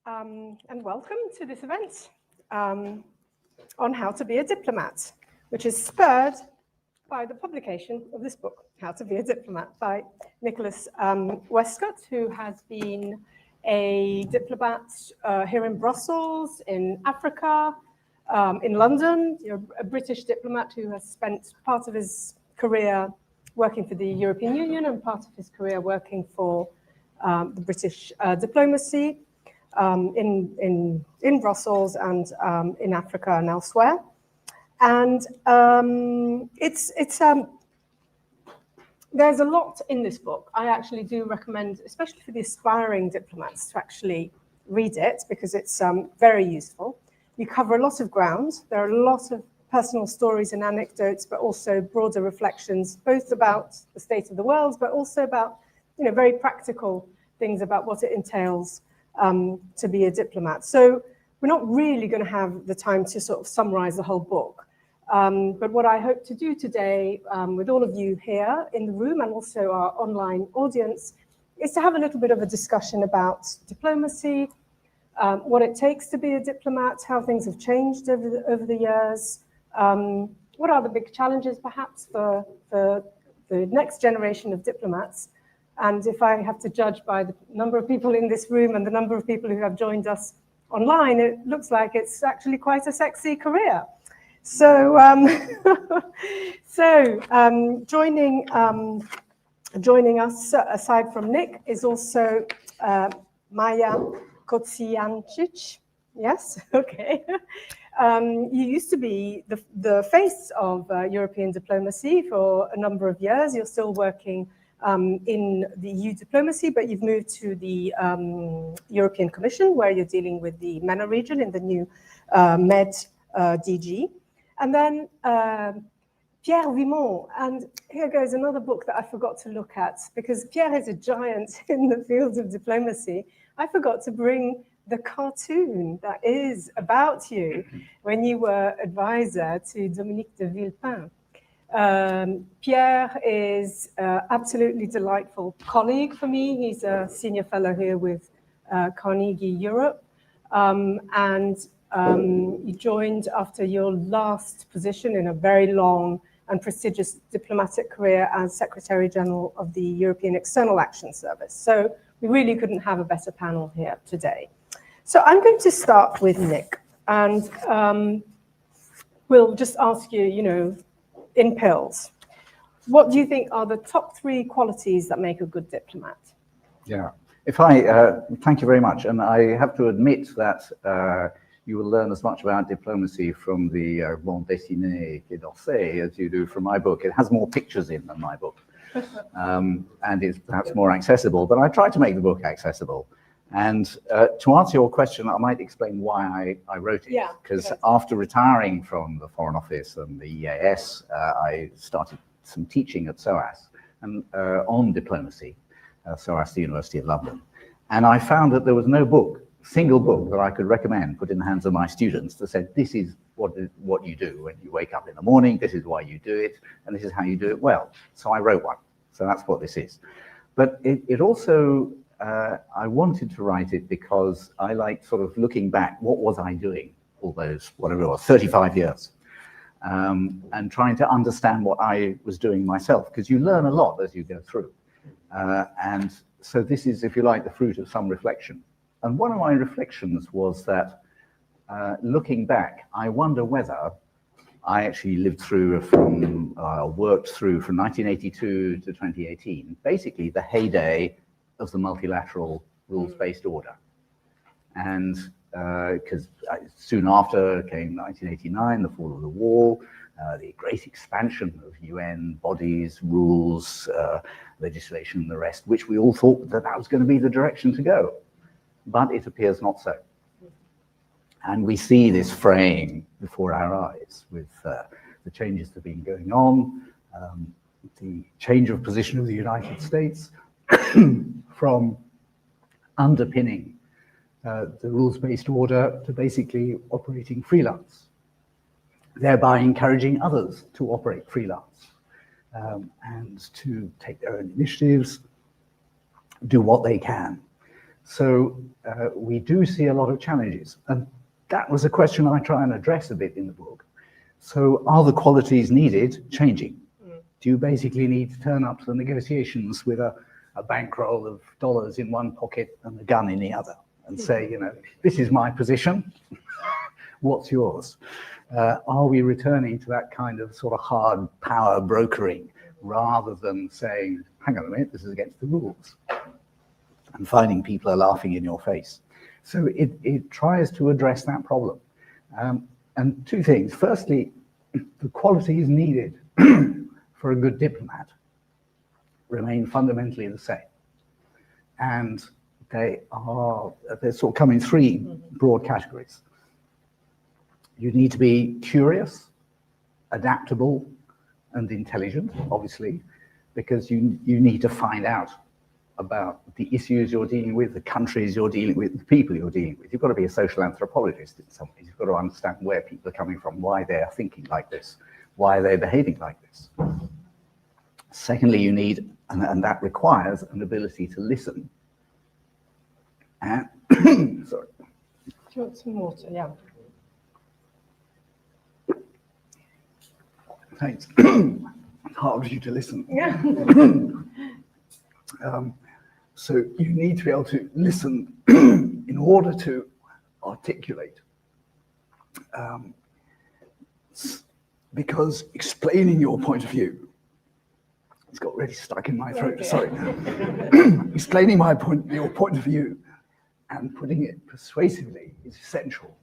And welcome to this event on how to be a diplomat, which is spurred by the publication of this book, How to Be a Diplomat, by Nicholas Westcott, who has been a diplomat here in Brussels, in Africa, in London. You're a British diplomat who has spent part of his career working for the European Union and part of his career working for the British diplomacy in Brussels and in Africa and elsewhere. And there's a lot in this book. I actually do recommend, especially for the aspiring diplomats, to actually read it because it's very useful. You cover a lot of ground. There are a lot of personal stories and anecdotes, but also broader reflections, both about the state of the world, but also about, very practical things about what it entails to be a diplomat. So we're not really going to have the time to sort of summarize the whole book. But what I hope to do today with all of you here in the room and also our online audience is to have a little bit of a discussion about diplomacy, what it takes to be a diplomat, how things have changed over the years, what are the big challenges perhaps for the next generation of diplomats. And if I have to judge by the number of people in this room and the number of people who have joined us online, it looks like it's actually quite a sexy career. So, joining us, aside from Nick, is also Maja Kocijančič. Yes, okay. You used to be the face of European diplomacy for a number of years. You're still working in the EU diplomacy, but you've moved to the European Commission, where you're dealing with the MENA region in the new Med DG. And then Pierre Vimont, and here goes another book that I forgot to look at, because Pierre is a giant in the field of diplomacy. I forgot to bring the cartoon that is about you when you were advisor to Dominique de Villepin. Pierre is an absolutely delightful colleague for me. He's a senior fellow here with Carnegie Europe. You joined after your last position in a very long and prestigious diplomatic career as Secretary General of the European External Action Service. So we really couldn't have a better panel here today. So I'm going to start with Nick, and we'll just ask you, in pills, what do you think are the top 3 qualities that make a good diplomat? Yeah, thank you very much. And I have to admit that you will learn as much about diplomacy from the bande dessinée Quai d'Orsay as you do from my book. It has more pictures in than my book, and is perhaps more accessible, but I tried to make the book accessible. And to answer your question, I might explain why I wrote it. Because after retiring from the Foreign Office and the EAS, I started some teaching at SOAS and on diplomacy, SOAS University of London. And I found that there was no single book that I could recommend, put in the hands of my students, that said, this is what you do when you wake up in the morning, this is why you do it, and this is how you do it well. So I wrote one. So that's what this is. But it also, I wanted to write it because I like sort of looking back, what was I doing all those, whatever it was, 35 years, and trying to understand what I was doing myself, because you learn a lot as you go through. And so this is, if you like, the fruit of some reflection. And one of my reflections was that, looking back, I wonder whether I actually lived through worked through from 1982 to 2018, basically the heyday of the multilateral rules-based order. And because soon after came 1989, the fall of the wall, the great expansion of UN bodies, rules, legislation, and the rest, which we all thought that was going to be the direction to go. But it appears not so. And we see this fraying before our eyes with the changes that have been going on, the change of position of the United States from underpinning the rules-based order to basically operating freelance, thereby encouraging others to operate freelance and to take their own initiatives, do what they can. So we do see a lot of challenges. And that was a question I try and address a bit in the book. So are the qualities needed changing? Do you basically need to turn up to the negotiations with a bankroll of dollars in one pocket and a gun in the other and say, you know, this is my position, what's yours? Are we returning to that kind of sort of hard power brokering rather than saying, hang on a minute, this is against the rules, and finding people are laughing in your face? So it tries to address that problem. And two things. Firstly, the qualities needed for a good diplomat remain fundamentally the same. And they're sort of come in three broad categories. You need to be curious, adaptable, and intelligent, obviously, because you need to find out about the issues you're dealing with, the countries you're dealing with, the people you're dealing with. You've got to be a social anthropologist in some ways. You've got to understand where people are coming from, why they're thinking like this, why they're behaving like this. Secondly, you need, and that requires an ability to listen. And, sorry. Do you want some water? Yeah. Thanks. It's hard for you to listen. Yeah. So you need to be able to listen in order to articulate. Because explaining your point of view, it's got really stuck in my throat, okay. Sorry. Explaining your point of view and putting it persuasively is essential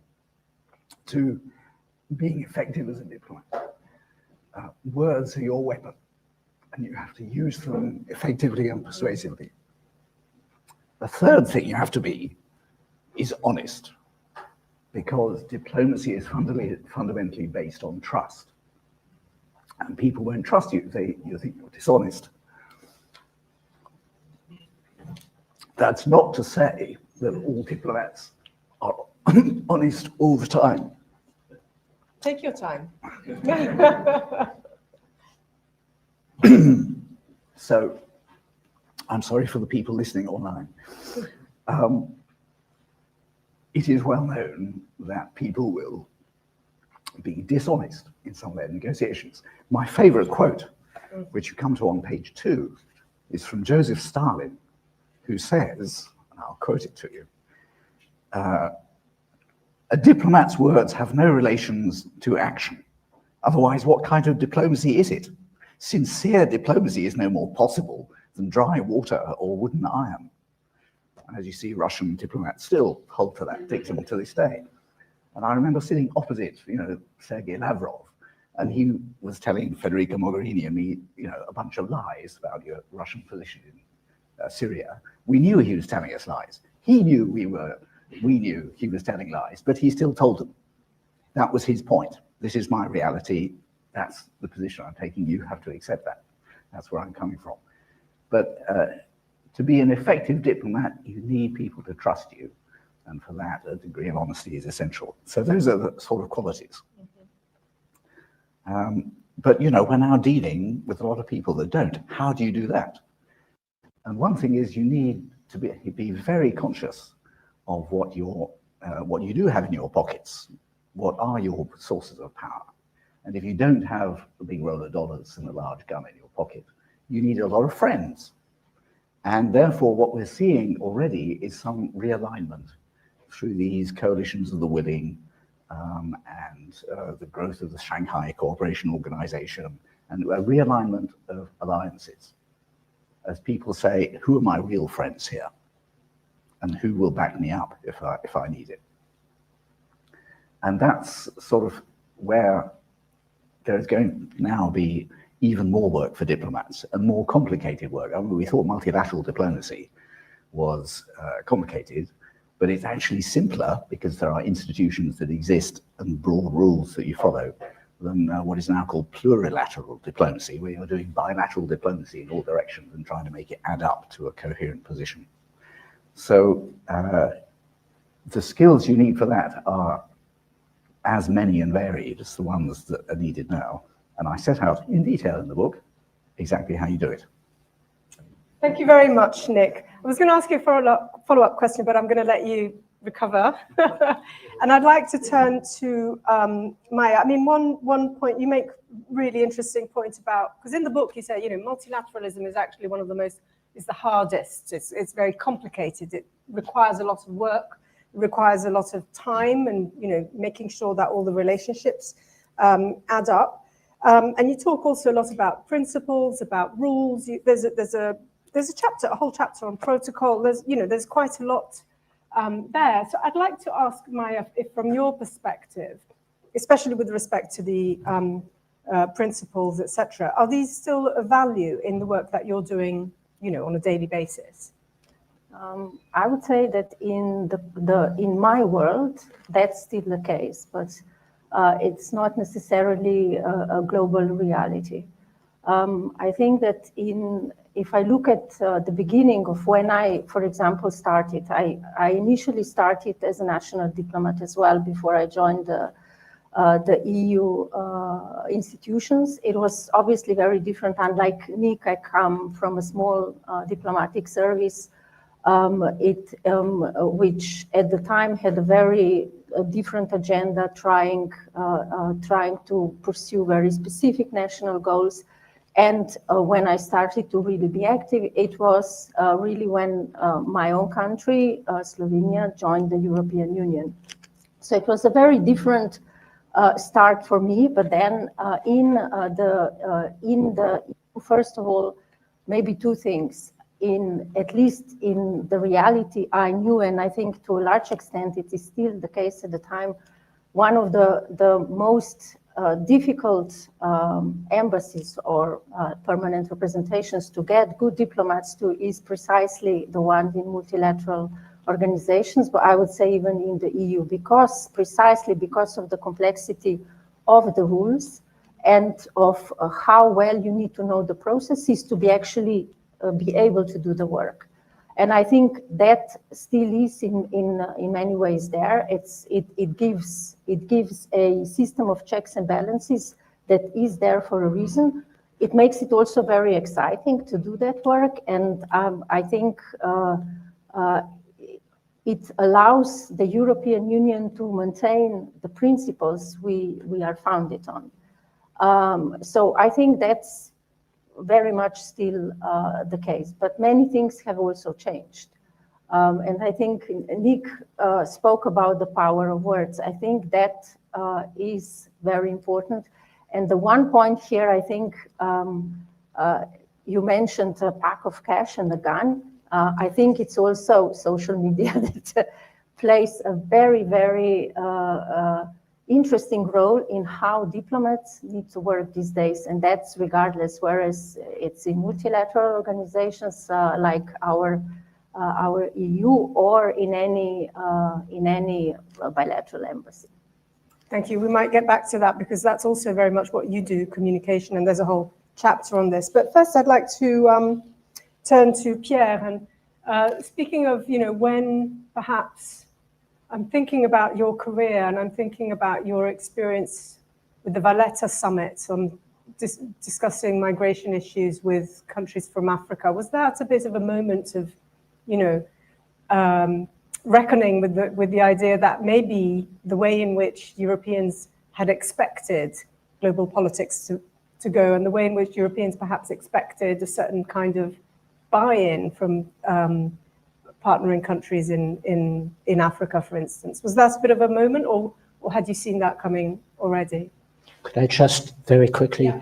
to being effective as a diplomat. Words are your weapon, and you have to use them effectively and persuasively. The third thing you have to be is honest, because diplomacy is fundamentally based on trust. And people won't trust you if you think you're dishonest. That's not to say that all diplomats are honest all the time. Take your time. So, I'm sorry for the people listening online. It is well known that people will be dishonest in some of their negotiations. My favorite quote, which you come to on page 2, is from Joseph Stalin, who says, and I'll quote it to you, a diplomat's words have no relations to action. Otherwise, what kind of diplomacy is it? Sincere diplomacy is no more possible than dry water or wooden iron. And as you see, Russian diplomats still hold to that dictum to this day. And I remember sitting opposite, Sergei Lavrov, and he was telling Federica Mogherini and me, a bunch of lies about your Russian position in Syria. We knew he was telling us lies. He knew we knew he was telling lies, but he still told them. That was his point. This is my reality. That's the position I'm taking. You have to accept that. That's where I'm coming from. But to be an effective diplomat, you need people to trust you. And for that, a degree of honesty is essential. So those are the sort of qualities. But, we're now dealing with a lot of people that don't. How do you do that? And one thing is you need to be very conscious of what you do have in your pockets. What are your sources of power? And if you don't have a big roll of dollars and a large gun in your pocket, you need a lot of friends. And therefore, what we're seeing already is some realignment through these coalitions of the willing and the growth of the Shanghai Cooperation Organization and a realignment of alliances. As people say, who are my real friends here? And who will back me up if I need it? And that's sort of where there's going to now be even more work for diplomats and more complicated work. I mean, we thought multilateral diplomacy was complicated, but it's actually simpler because there are institutions that exist and broad rules that you follow than what is now called plurilateral diplomacy, where you're doing bilateral diplomacy in all directions and trying to make it add up to a coherent position. So the skills you need for that are as many and varied as the ones that are needed now. And I set out in detail in the book exactly how you do it. Thank you very much, Nick. I was going to ask you a follow-up question, but I'm going to let you recover. And I'd like to turn to Maja. I mean, one point, you make really interesting point about, because in the book you say, multilateralism is actually one of the most, is the hardest. It's very complicated. It requires a lot of work, it requires a lot of time and, making sure that all the relationships add up. And you talk also a lot about principles, about rules. There's a chapter, a whole chapter on protocol. There's quite a lot there. So I'd like to ask Maja, if from your perspective, especially with respect to the principles, etc., are these still a value in the work that you're doing, on a daily basis? I would say that in my world, that's still the case, but it's not necessarily a global reality. I think that if I look at the beginning of when I, for example, started, I initially started as a national diplomat as well before I joined the EU institutions. It was obviously very different. Unlike Nick, I come from a small diplomatic service, which at the time had a very different agenda, trying to pursue very specific national goals. And when I started to really be active, it was really when my own country, Slovenia, joined the European Union. So it was a very different start for me. But then first of all, maybe two things. At least in the reality I knew, and I think to a large extent it is still the case at the time, one of the most difficult embassies or permanent representations to get good diplomats to is precisely the one in multilateral organizations, but I would say even in the EU, precisely because of the complexity of the rules and of how well you need to know the processes to be actually be able to do the work. And I think that still is in many ways there. It gives a system of checks and balances that is there for a reason. It makes it also very exciting to do that work, and I think it allows the European Union to maintain the principles we are founded on. So I think that's very much still the case, but many things have also changed. And I think Nick spoke about the power of words. I think that is very important. And the one point here, I think you mentioned a pack of cash and a gun. I think it's also social media that plays a very, very interesting role in how diplomats need to work these days, and that's regardless, whereas it's in multilateral organizations like our EU or in any bilateral embassy. Thank you. We might get back to that because that's also very much what you do, communication, and there's a whole chapter on this. But first, I'd like to turn to Pierre. And speaking of, when perhaps I'm thinking about your career and I'm thinking about your experience with the Valletta Summit on discussing migration issues with countries from Africa. Was that a bit of a moment of, reckoning with the idea that maybe the way in which Europeans had expected global politics to go and the way in which Europeans perhaps expected a certain kind of buy-in from partnering countries in Africa, for instance. Was that a bit of a moment, or had you seen that coming already? Could I just very quickly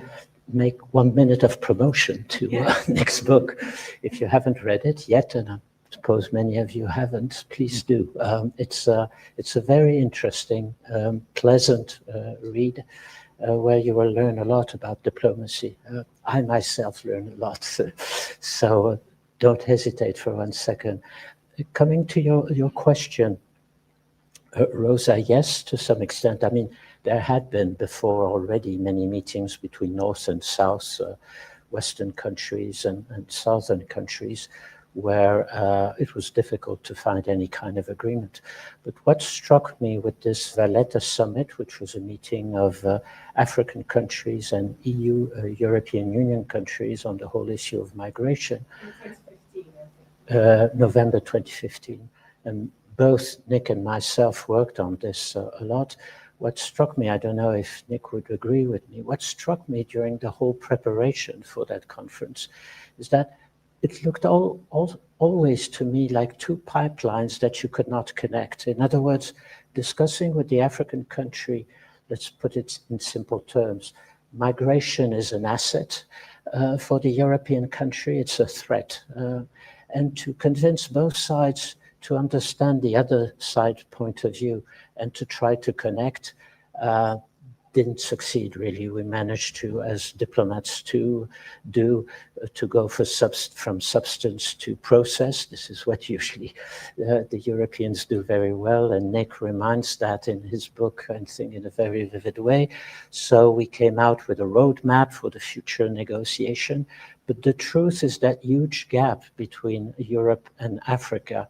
make 1 minute of promotion to Nick's book? If you haven't read it yet, and I suppose many of you haven't, please do. It's a very interesting, pleasant read where you will learn a lot about diplomacy. I myself learn a lot, so don't hesitate for 1 second. Coming to your question, Rosa, yes, to some extent. I mean, there had been before already many meetings between North and South, Western countries and Southern countries, where it was difficult to find any kind of agreement. But what struck me with this Valletta Summit, which was a meeting of African countries and EU, European Union countries on the whole issue of migration. November 2015. And both Nick and myself worked on this a lot. What struck me, I don't know if Nick would agree with me, what struck me during the whole preparation for that conference is that it looked always to me like two pipelines that you could not connect. In other words, discussing with the African country, let's put it in simple terms, migration is an asset. For the European country, it's a threat. And to convince both sides to understand the other side point of view and to try to connect didn't succeed really. We managed to, as diplomats, to go from substance to process. This is what usually the Europeans do very well, and Nick reminds that in his book, I think, in a very vivid way. So we came out with a roadmap for the future negotiation, but the truth is that huge gap between Europe and Africa,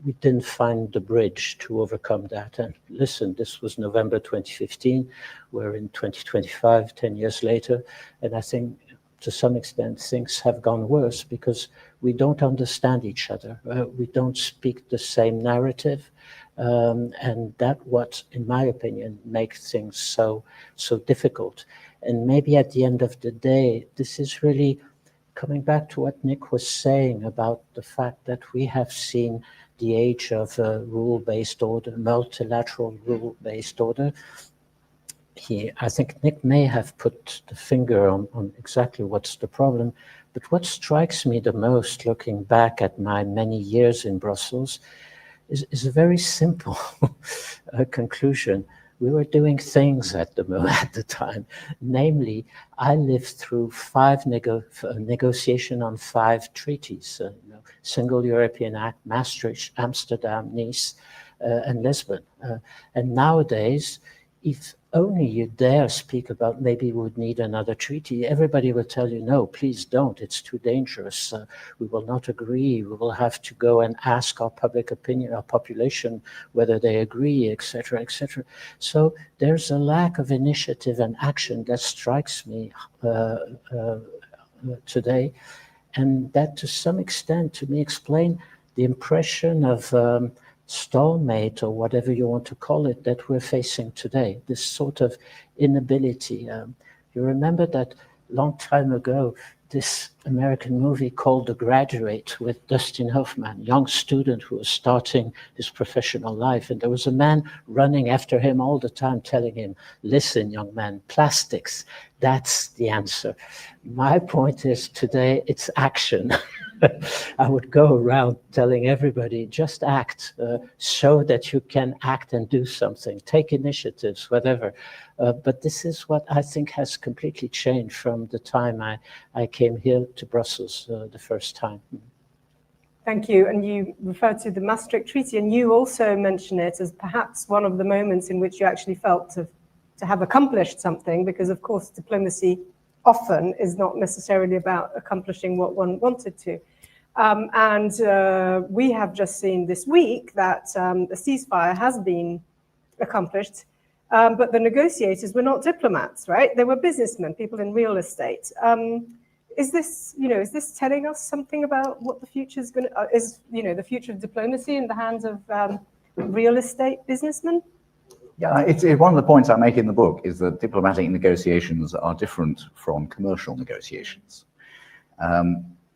we didn't find the bridge to overcome that. And listen, this was November 2015. We're in 2025, 10 years later. And I think to some extent things have gone worse because we don't understand each other. We don't speak the same narrative. And that what, in my opinion, makes things so difficult. And maybe at the end of the day, this is really coming back to what Nick was saying about the fact that we have seen the age of rule-based order, multilateral rule-based order. I think Nick may have put the finger on exactly what's the problem, but what strikes me the most looking back at my many years in Brussels is a very simple conclusion. We were doing things at the time. Namely, I lived through negotiation on 5 treaties, Single European Act, Maastricht, Amsterdam, Nice, and Lisbon. And nowadays, if only you dare speak about maybe we would need another treaty, everybody will tell you, no, please don't, it's too dangerous. We will not agree. We will have to go and ask our public opinion, our population, whether they agree, etc., etc. So there's a lack of initiative and action that strikes me today. And that to some extent, to me, explain the impression of stalemate, or whatever you want to call it, that we're facing today, this sort of inability. You remember that long time ago, this American movie called The Graduate with Dustin Hoffman, young student who was starting his professional life. And there was a man running after him all the time, telling him, listen, young man, plastics, that's the answer. My point is today, it's action. I would go around telling everybody, just act, show that you can act and do something, take initiatives, whatever. But this is what I think has completely changed from the time I came here to Brussels the first time. Thank you. And you referred to the Maastricht Treaty, and you also mention it as perhaps one of the moments in which you actually felt to have accomplished something, because of course diplomacy often is not necessarily about accomplishing what one wanted to. We have just seen this week that a ceasefire has been accomplished, but the negotiators were not diplomats, right? They were businessmen, people in real estate. Is this telling us something about what the future is the future of diplomacy in the hands of real estate businessmen? Yeah, it's one of the points I make in the book is that diplomatic negotiations are different from commercial negotiations.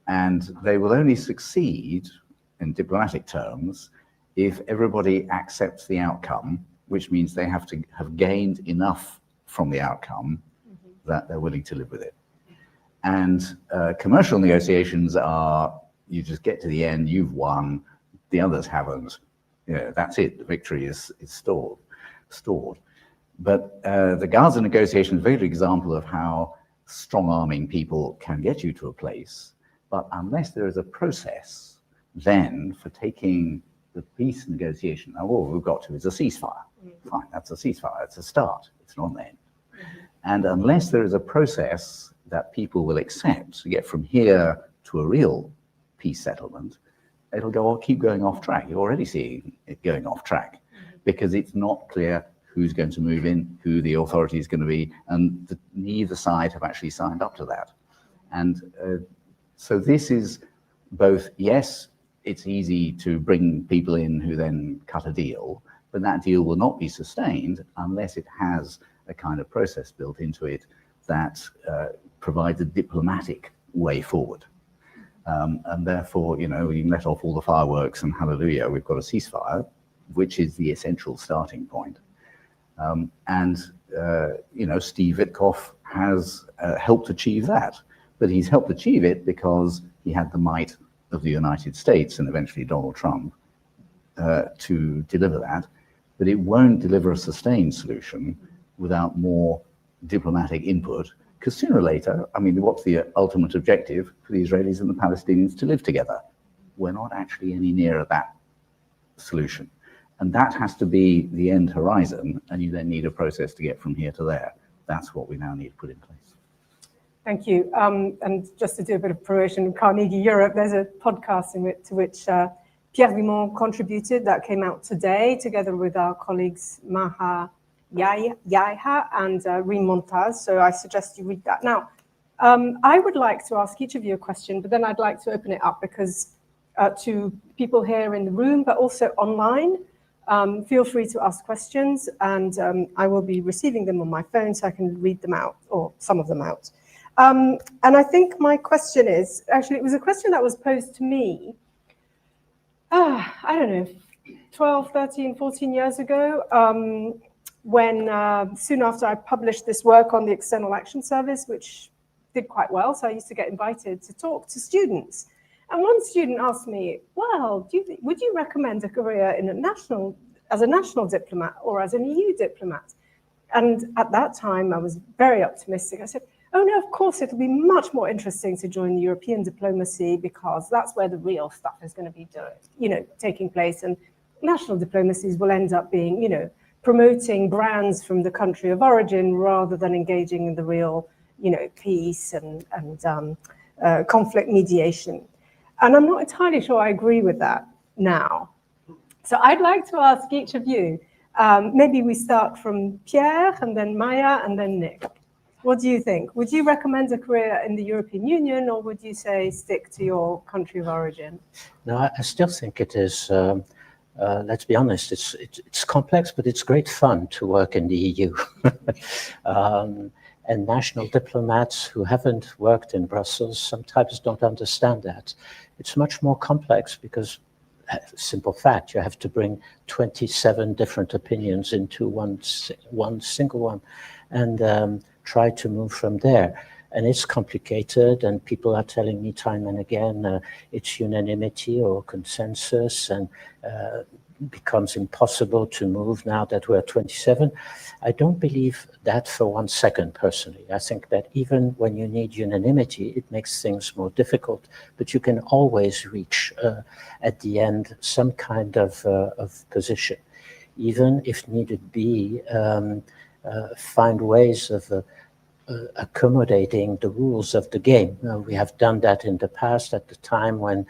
And they will only succeed in diplomatic terms if everybody accepts the outcome, which means they have to have gained enough from the outcome that they're willing to live with it. And commercial negotiations are, you just get to the end, you've won, the others haven't. That's it, the victory is stored. But the Gaza negotiation is a very good example of how strong-arming people can get you to a place. But unless there is a process, then for taking the peace negotiation, now all we've got to is a ceasefire. Fine, that's a ceasefire, it's a start, it's not an end. And unless there is a process that people will accept to get from here to a real peace settlement, it'll keep going off track. You're already seeing it going off track because it's not clear who's going to move in, who the authority is going to be, and neither side have actually signed up to that. And so this is both, yes, it's easy to bring people in who then cut a deal, but that deal will not be sustained unless it has a kind of process built into it that provides a diplomatic way forward. And therefore, you know, you can let off all the fireworks and hallelujah, we've got a ceasefire, which is the essential starting point. You know, Steve Witkoff has helped achieve that, but he's helped achieve it because he had the might of the United States and eventually Donald Trump to deliver that. But it won't deliver a sustained solution without more diplomatic input, because sooner or later, I mean, what's the ultimate objective for the Israelis and the Palestinians? To live together. We're not actually any nearer that solution. And that has to be the end horizon, and you then need a process to get from here to there. That's what we now need to put in place. Thank you. And just to do a bit of promotion, Carnegie Europe, there's a podcast to which Pierre Vimont contributed that came out today, together with our colleagues Maja Kocijančič and Reem Montaz. So I suggest you read that. Now, I would like to ask each of you a question, but then I'd like to open it up because to people here in the room, but also online. Feel free to ask questions, and I will be receiving them on my phone so I can read them out, or some of them out. And I think my question is, actually, it was a question that was posed to me, I don't know, 12, 13, 14 years ago, when soon after I published this work on the External Action Service, which did quite well, so I used to get invited to talk to students. And one student asked me, well, would you recommend a career in as a national diplomat or as an EU diplomat? And at that time, I was very optimistic. I said, oh no, of course, it'll be much more interesting to join European diplomacy because that's where the real stuff is going to be taking place. And national diplomacies will end up being, promoting brands from the country of origin rather than engaging in the real, peace and conflict mediation. And I'm not entirely sure I agree with that now. So I'd like to ask each of you, maybe we start from Pierre and then Maja and then Nick. What do you think? Would you recommend a career in the European Union, or would you say stick to your country of origin? No, I still think it is, let's be honest, it's complex, but it's great fun to work in the EU. And national diplomats who haven't worked in Brussels sometimes don't understand that. It's much more complex because, simple fact, you have to bring 27 different opinions into one single one and try to move from there. And it's complicated, and people are telling me time and again it's unanimity or consensus, and becomes impossible to move now that we're 27. I don't believe that for 1 second, personally. I think that even when you need unanimity, it makes things more difficult, but you can always reach, at the end, some kind of position. Even if needed be, find ways of accommodating the rules of the game. We have done that in the past, at the time when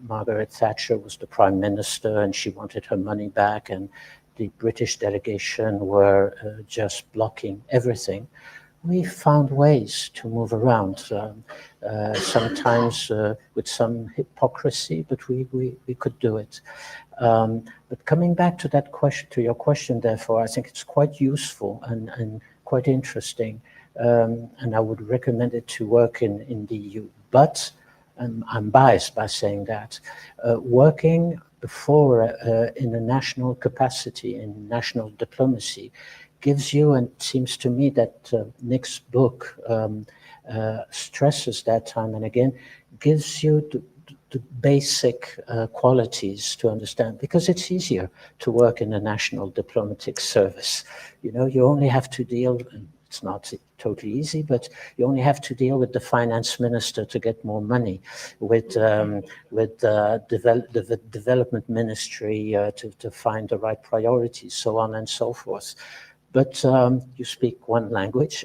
Margaret Thatcher was the Prime Minister and she wanted her money back, and the British delegation were just blocking everything. We found ways to move around, sometimes with some hypocrisy, but we could do it. But coming back to that question, to your question, therefore, I think it's quite useful and quite interesting, and I would recommend it to work in the EU. But I'm biased by saying that. Working before in a national capacity, in national diplomacy, gives you, and it seems to me that Nick's book stresses that time and again, gives you the basic qualities to understand, because it's easier to work in a national diplomatic service. You only have to deal, it's not totally easy, but you only have to deal with the finance minister to get more money, with the development ministry to find the right priorities, so on and so forth. But you speak one language.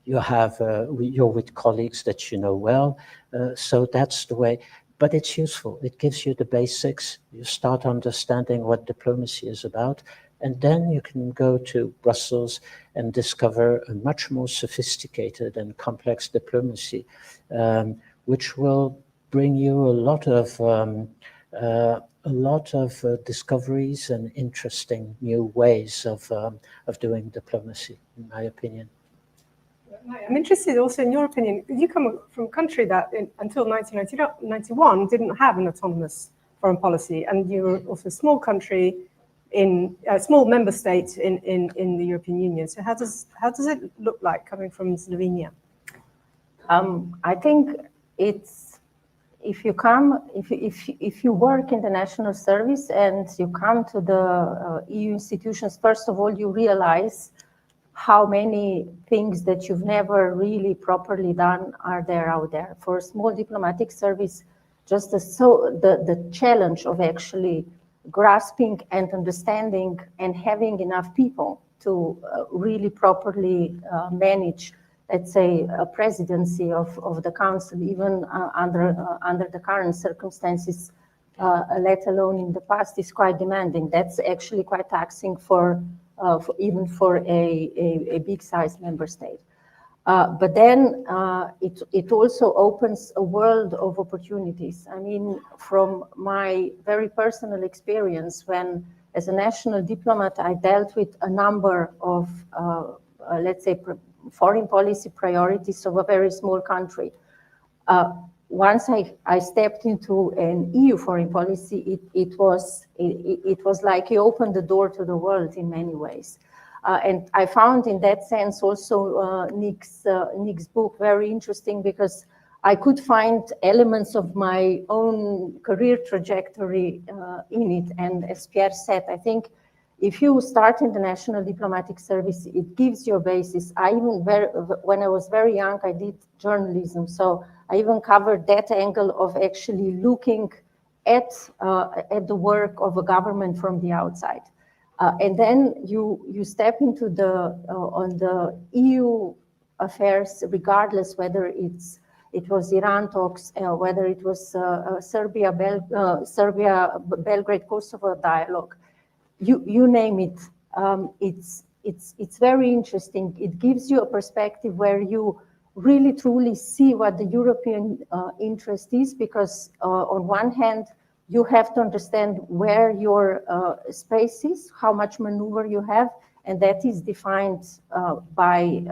You're with colleagues that you know well, so that's the way. But it's useful. It gives you the basics. You start understanding what diplomacy is about. And then you can go to Brussels and discover a much more sophisticated and complex diplomacy, which will bring you a lot of discoveries and interesting new ways of doing diplomacy, in my opinion. I'm interested also in your opinion. You come from a country that until 1991 didn't have an autonomous foreign policy, and you're also a small country in a small member state in the European Union. So how does it look like coming from Slovenia? I think it's if you work in the national service and you come to the EU institutions, first of all, you realize how many things that you've never really properly done are there out there. For a small diplomatic service, just the challenge of actually grasping and understanding and having enough people to really properly manage, let's say, a presidency of the council, even under the current circumstances, let alone in the past, is quite demanding. That's actually quite taxing even for a big-sized member state. But then it also opens a world of opportunities. I mean, from my very personal experience, when as a national diplomat, I dealt with a number of, let's say, foreign policy priorities of a very small country. Once I stepped into an EU foreign policy, it was like you opened the door to the world in many ways. And I found in that sense also Nick's book very interesting, because I could find elements of my own career trajectory in it. And as Pierre said, I think if you start in the National Diplomatic Service, it gives you a basis. When I was very young, I did journalism, so I even covered that angle of actually looking at the work of a government from the outside. And then you step into on the EU affairs, regardless whether it was Iran talks, whether it was Serbia, Belgrade, Kosovo dialogue. You name it. It's very interesting. It gives you a perspective where you really truly see what the European interest is, because on one hand, you have to understand where your space is, how much maneuver you have, and that is defined by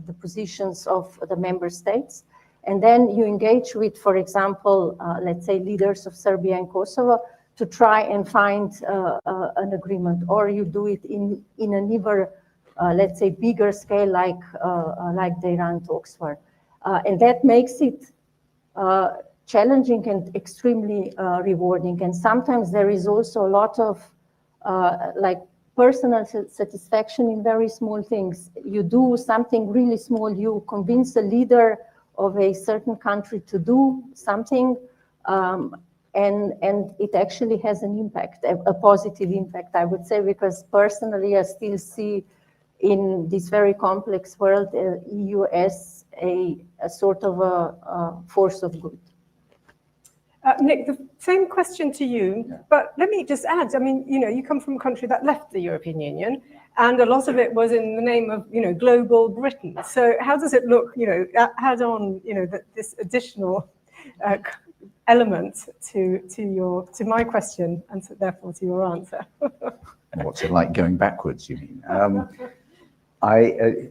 the positions of the member states. And then you engage with, for example, let's say leaders of Serbia and Kosovo to try and find an agreement, or you do it in an even, let's say, bigger scale, like the Iran talks were. And that makes it challenging and extremely rewarding. And sometimes there is also a lot of like personal satisfaction in very small things. You do something really small, you convince a leader of a certain country to do something, and it actually has an impact, a positive impact, I would say, because personally I still see in this very complex world EU as a sort of a force of good. Nick, the same question to you, but let me just add, I mean, you come from a country that left the European Union, and a lot of it was in the name of, global Britain. So how does it look, add on, this additional element to my question, and therefore to your answer? What's it like going backwards, you mean? I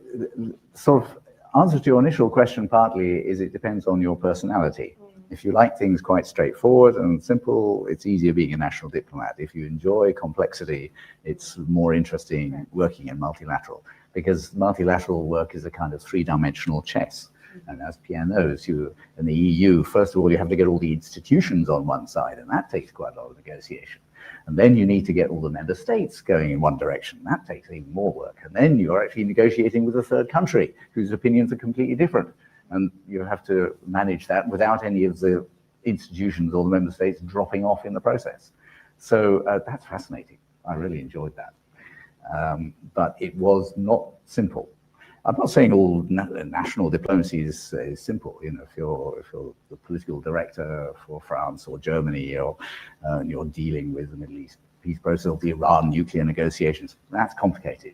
sort of answer to your initial question partly is it depends on your personality. If you like things quite straightforward and simple, it's easier being a national diplomat. If you enjoy complexity, it's more interesting working in multilateral, because multilateral work is a kind of three-dimensional chess. And as Pierre knows, in the EU, first of all, you have to get all the institutions on one side, and that takes quite a lot of negotiation. And then you need to get all the member states going in one direction. That takes even more work. And then you're actually negotiating with a third country whose opinions are completely different. And you have to manage that without any of the institutions or the member states dropping off in the process. So that's fascinating. I really enjoyed that. But it was not simple. I'm not saying all national diplomacy is simple. If you're the political director for France or Germany, or you're dealing with the Middle East peace process or the Iran nuclear negotiations, that's complicated.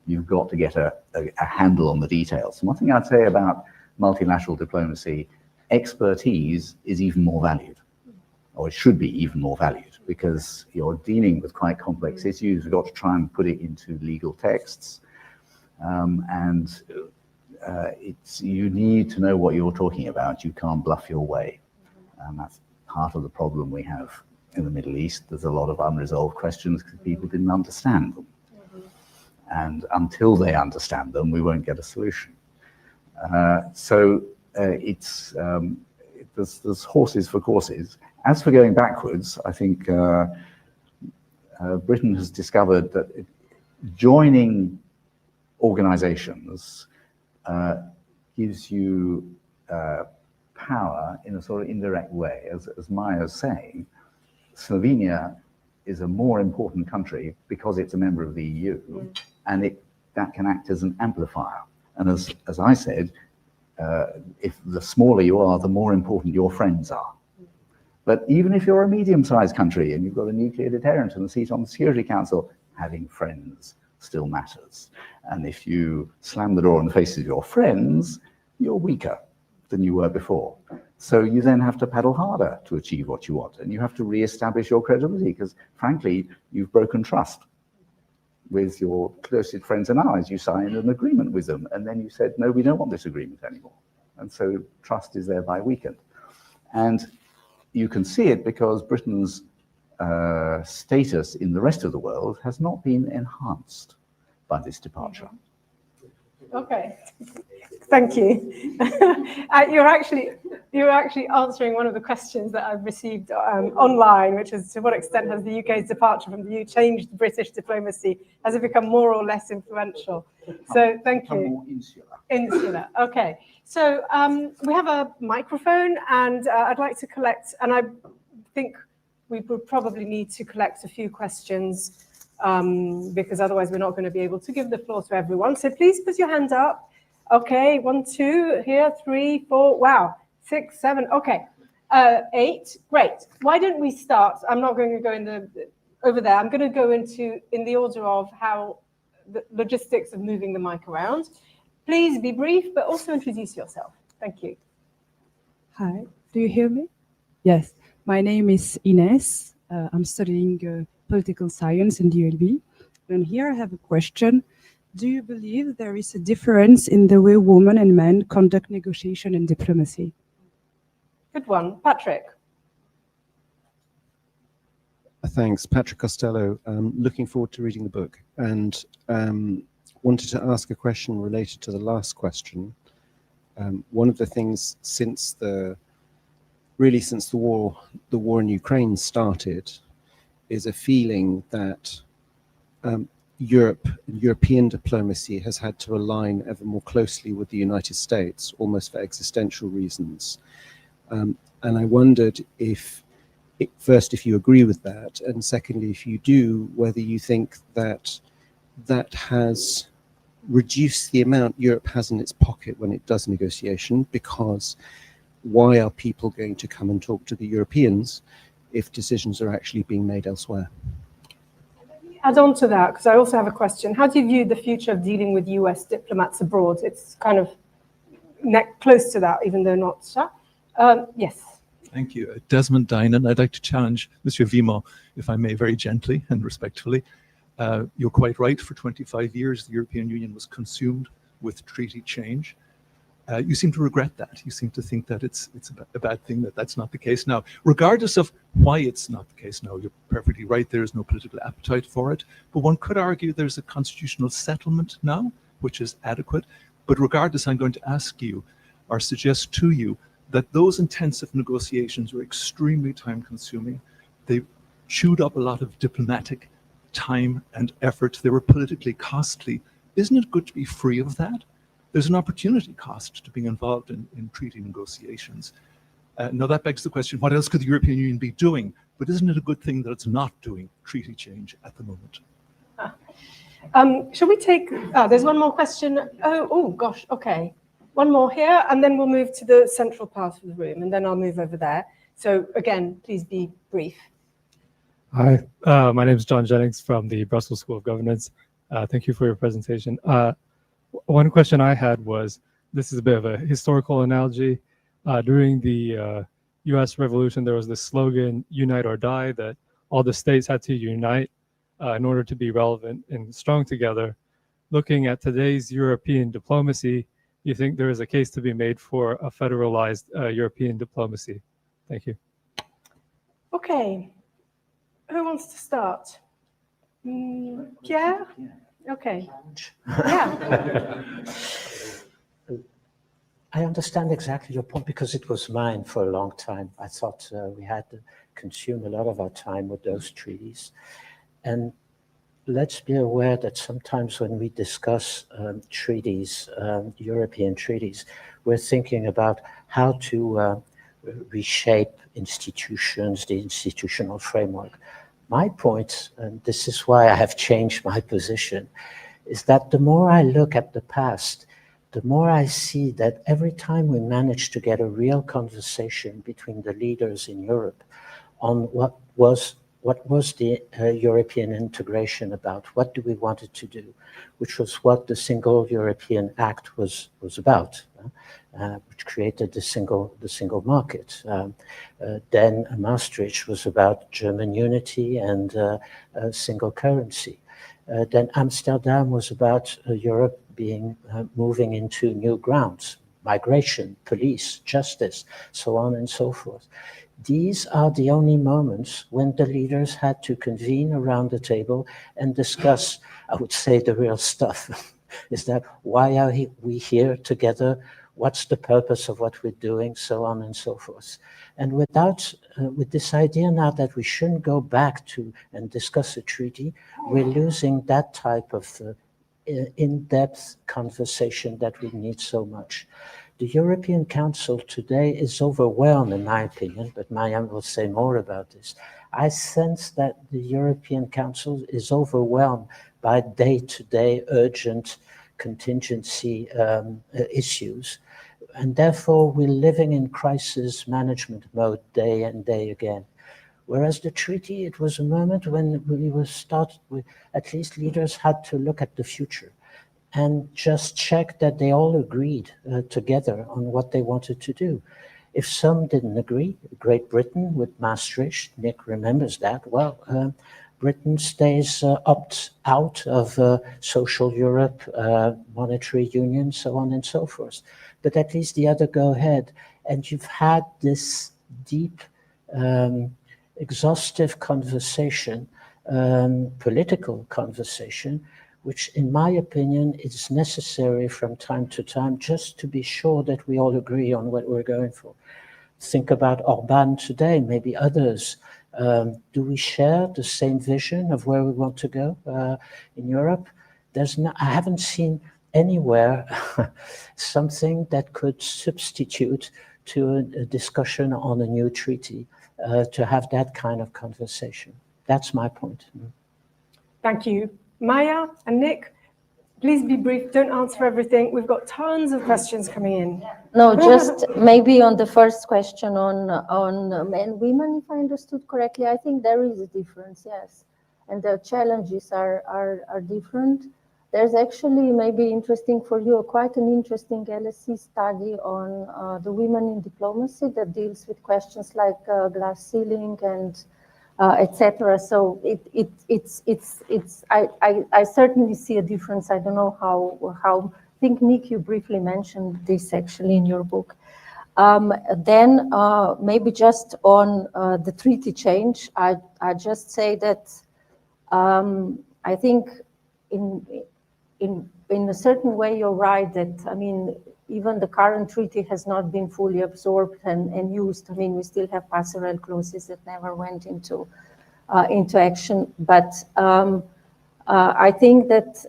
You've got to get a handle on the details. One thing I'd say about multilateral diplomacy, expertise is even more valued, or it should be even more valued, because you're dealing with quite complex issues. You've got to try and put it into legal texts, you need to know what you're talking about. You can't bluff your way, and that's part of the problem we have in the Middle East. There's a lot of unresolved questions because people didn't understand them, and until they understand them, we won't get a solution. There's horses for courses. As for going backwards, I think Britain has discovered that joining organizations gives you power in a sort of indirect way. As Maja is saying, Slovenia is a more important country because it's a member of the EU, and that can act as an amplifier. And as I said, if the smaller you are, the more important your friends are. But even if you're a medium-sized country and you've got a nuclear deterrent and a seat on the Security Council, having friends still matters. And if you slam the door in the faces of your friends, you're weaker than you were before. So you then have to paddle harder to achieve what you want, and you have to re-establish your credibility, because frankly, you've broken trust with your closest friends and allies. You signed an agreement with them, and then you said, no, we don't want this agreement anymore. And so trust is thereby weakened. And you can see it because Britain's status in the rest of the world has not been enhanced by this departure. Okay, thank you. You're actually answering one of the questions that I've received online, which is, to what extent has the UK's departure from the EU changed British diplomacy? Has it become more or less influential? So thank you. More insular. Insular, okay. So we have a microphone, and I'd like to collect, and I think we would probably need to collect a few questions, because otherwise we're not going to be able to give the floor to everyone. So please put your hand up. Okay, 1, 2, here, 3, 4, wow, 6, 7, okay, 8, great. Why don't we start? I'm not going to go over there. I'm going to go in the order of how the logistics of moving the mic around. Please be brief, but also introduce yourself. Thank you. Hi, do you hear me? Yes, my name is Ines. I'm studying political science in DLB. And here I have a question. Do you believe there is a difference in the way women and men conduct negotiation and diplomacy? Good one. Patrick. Thanks, Patrick Costello. Looking forward to reading the book, and wanted to ask a question related to the last question. One of the things since the war in Ukraine started is a feeling that European diplomacy has had to align ever more closely with the United States, almost for existential reasons. And I wondered if you agree with that, and secondly, if you do, whether you think that that has reduced the amount Europe has in its pocket when it does negotiation, because why are people going to come and talk to the Europeans if decisions are actually being made elsewhere? Add on to that, because I also have a question. How do you view the future of dealing with US diplomats abroad? It's kind of close to that, even though not. Yes. Thank you. Desmond Dinan. I'd like to challenge Monsieur Vimont, if I may, very gently and respectfully. You're quite right. For 25 years, the European Union was consumed with treaty change. You seem to regret that. You seem to think that it's a bad thing, that that's not the case now. Regardless of why it's not the case now, you're perfectly right. There is no political appetite for it. But one could argue there's a constitutional settlement now, which is adequate. But regardless, I'm going to ask you, or suggest to you, that those intensive negotiations were extremely time-consuming. They chewed up a lot of diplomatic time and effort. They were politically costly. Isn't it good to be free of that? There's an opportunity cost to being involved in treaty negotiations. Now that begs the question, what else could the European Union be doing? But isn't it a good thing that it's not doing treaty change at the moment? Shall we take, there's one more question. Oh gosh, okay. One more here, and then we'll move to the central part of the room, and then I'll move over there. So again, please be brief. Hi, my name is John Jennings from the Brussels School of Governance. Thank you for your presentation. One question I had was, this is a bit of a historical analogy. During the US Revolution, there was this slogan, "Unite or Die," that all the states had to unite in order to be relevant and strong together. Looking at today's European diplomacy, you think there is a case to be made for a federalized European diplomacy? Thank you. Okay, who wants to start? Pierre? Okay. Yeah. I understand exactly your point because it was mine for a long time. I thought we had to consume a lot of our time with those treaties. And let's be aware that sometimes when we discuss treaties, European treaties, we're thinking about how to reshape institutions, the institutional framework. My point, and this is why I have changed my position, is that the more I look at the past, the more I see that every time we manage to get a real conversation between the leaders in Europe on what was the European integration about, what do we want it to do, which was what the Single European Act was about, which created the single market. Then Maastricht was about German unity and single currency. Then Amsterdam was about Europe moving into new grounds, migration, police, justice, so on and so forth. These are the only moments when the leaders had to convene around the table and discuss, I would say, the real stuff. Is that why are we here together? What's the purpose of what we're doing? So on and so forth. And with this idea now that we shouldn't go back to and discuss a treaty, we're losing that type of in-depth conversation that we need so much. The European Council today is overwhelmed, in my opinion, but Maja will say more about this. I sense that the European Council is overwhelmed by day-to-day urgent contingency issues. And therefore, we're living in crisis management mode day and day again. Whereas the treaty, it was a moment when we were started with, at least leaders had to look at the future and just check that they all agreed together on what they wanted to do. If some didn't agree, Great Britain with Maastricht, Nick remembers that, well, Britain stays out of social Europe, monetary union, so on and so forth. But at least the other go ahead. And you've had this deep, exhaustive conversation, political conversation, which in my opinion is necessary from time to time just to be sure that we all agree on what we're going for. Think about Orban today, maybe others. Do we share the same vision of where we want to go in Europe? I haven't seen anywhere something that could substitute to a discussion on a new treaty to have that kind of conversation. That's my point. Thank you. Maja and Nick, please be brief. Don't answer everything. We've got tons of questions coming in. No, just maybe on the first question on men and women, if I understood correctly, I think there is a difference, yes. And the challenges are different. There's actually, maybe interesting for you, quite an interesting LSE study on the women in diplomacy that deals with questions like glass ceiling and etc. So I certainly see a difference. I don't know how. I think Nick, you briefly mentioned this actually in your book. Then maybe just on the treaty change, I just say that I think in a certain way you're right that, I mean, even the current treaty has not been fully absorbed and used. I mean, we still have passerelle clauses that never went into action. But I think that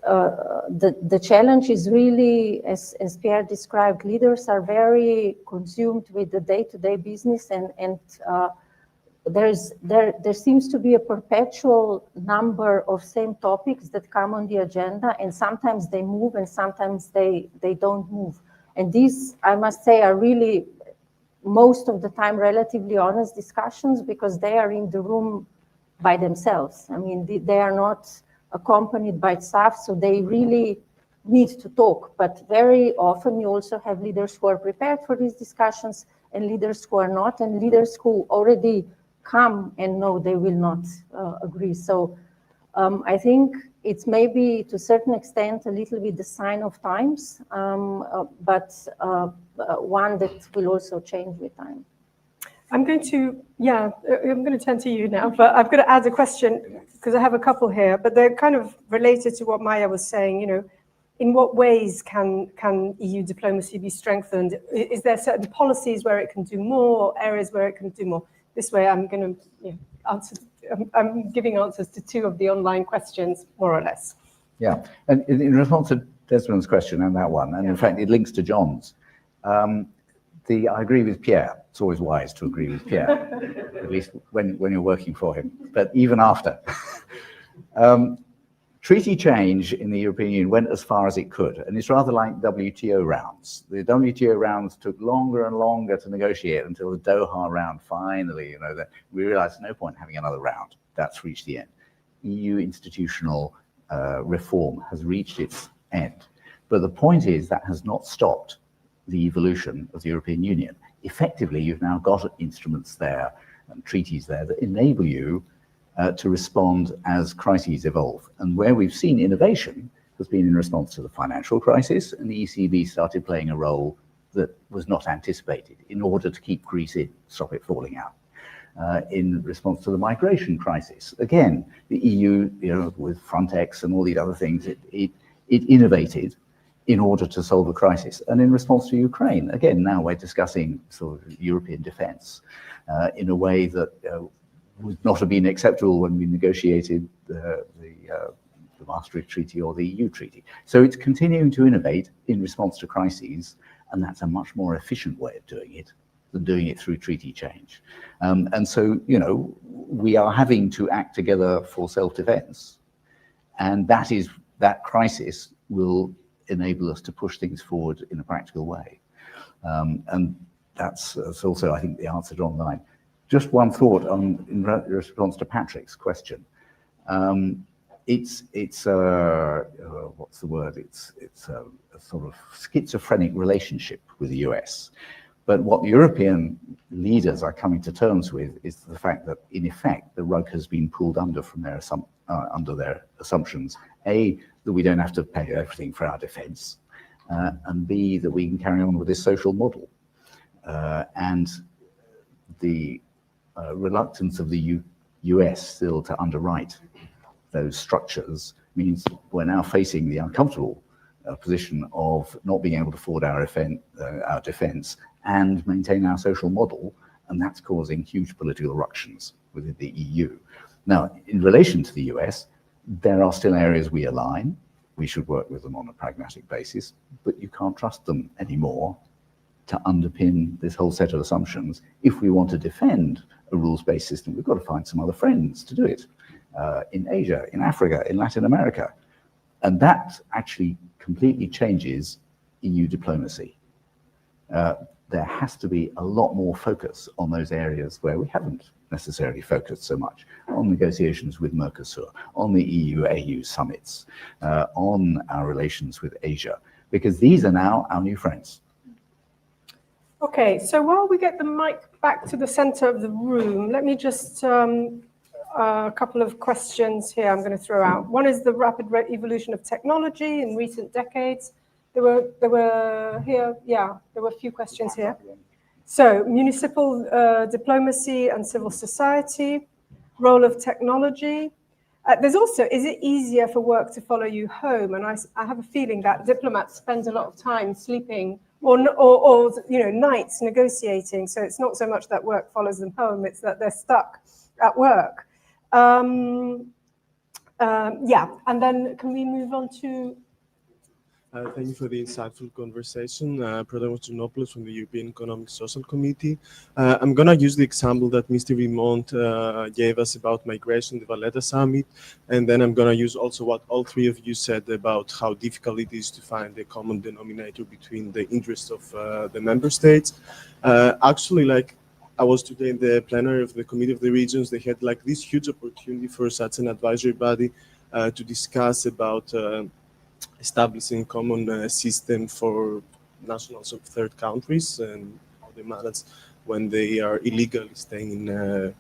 the challenge is really, as Pierre described, leaders are very consumed with the day-to-day business, and there seems to be a perpetual number of same topics that come on the agenda, and sometimes they move and sometimes they don't move. And these, I must say, are really most of the time relatively honest discussions because they are in the room by themselves. I mean, they are not accompanied by staff, so they really need to talk. But very often you also have leaders who are prepared for these discussions and leaders who are not, and leaders who already come and know they will not agree. So I think it's maybe to a certain extent a little bit the sign of times, but one that will also change with time. I'm going to turn to you now, but I've got to add a question because I have a couple here, but they're kind of related to what Maja was saying. You know, in what ways can EU diplomacy be strengthened? Is there certain policies where it can do more, or areas where it can do more? This way, I'm going to answer. I'm giving answers to two of the online questions, more or less. Yeah, and in response to Desmond's question and that one, and in fact it links to John's, I agree with Pierre. It's always wise to agree with Pierre, at least when you're working for him, but even after. Treaty change in the European Union went as far as it could, and it's rather like WTO rounds. The WTO rounds took longer and longer to negotiate until the Doha round finally, that we realized no point having another round. That's reached the end. EU institutional reform has reached its end. But the point is that has not stopped the evolution of the European Union. Effectively, you've now got instruments there and treaties there that enable you to respond as crises evolve. And where we've seen innovation has been in response to the financial crisis, and the ECB started playing a role that was not anticipated in order to keep Greece in, stop it falling out. In response to the migration crisis, again, the EU, with Frontex and all these other things, it innovated in order to solve the crisis. And in response to Ukraine, again, now we're discussing sort of European defense in a way that would not have been acceptable when we negotiated the Maastricht Treaty or the EU Treaty. So it's continuing to innovate in response to crises, and that's a much more efficient way of doing it than doing it through treaty change. And so, we are having to act together for self-defense, and that crisis will enable us to push things forward in a practical way. And that's also, I think, the answer to online. Just one thought in response to Patrick's question. It's what's the word? It's a sort of schizophrenic relationship with the US. But what European leaders are coming to terms with is the fact that, in effect, the rug has been pulled under from their assumptions. A, that we don't have to pay everything for our defense, and B, that we can carry on with this social model. And the reluctance of the US still to underwrite those structures means we're now facing the uncomfortable position of not being able to afford our defense and maintain our social model, and that's causing huge political ructions within the EU. Now, in relation to the US, there are still areas we align. We should work with them on a pragmatic basis, but you can't trust them anymore to underpin this whole set of assumptions. If we want to defend a rules-based system, we've got to find some other friends to do it, in Asia, in Africa, in Latin America. And that actually completely changes EU diplomacy. There has to be a lot more focus on those areas where we haven't necessarily focused so much, on negotiations with Mercosur, on the EU-AU summits, on our relations with Asia, because these are now our new friends. Okay, so while we get the mic back to the center of the room, let me just, a couple of questions here I'm going to throw out. One is the rapid evolution of technology in recent decades. There were a few questions here. So, municipal diplomacy and civil society, role of technology. There's also, is it easier for work to follow you home? And I have a feeling that diplomats spend a lot of time sleeping or nights negotiating. So it's not so much that work follows them home, it's that they're stuck at work. And then can we move on to... Thank you for the insightful conversation. President Wojciechowski from the European Economic Social Committee. I'm going to use the example that Mr. Vimont gave us about migration, the Valletta Summit, and then I'm going to use also what all three of you said about how difficult it is to find a common denominator between the interests of the member states. I was today in the plenary of the Committee of the Regions. They had this huge opportunity for such an advisory body to discuss about establishing common system for nationals of third countries and they manage when they are illegally staying in the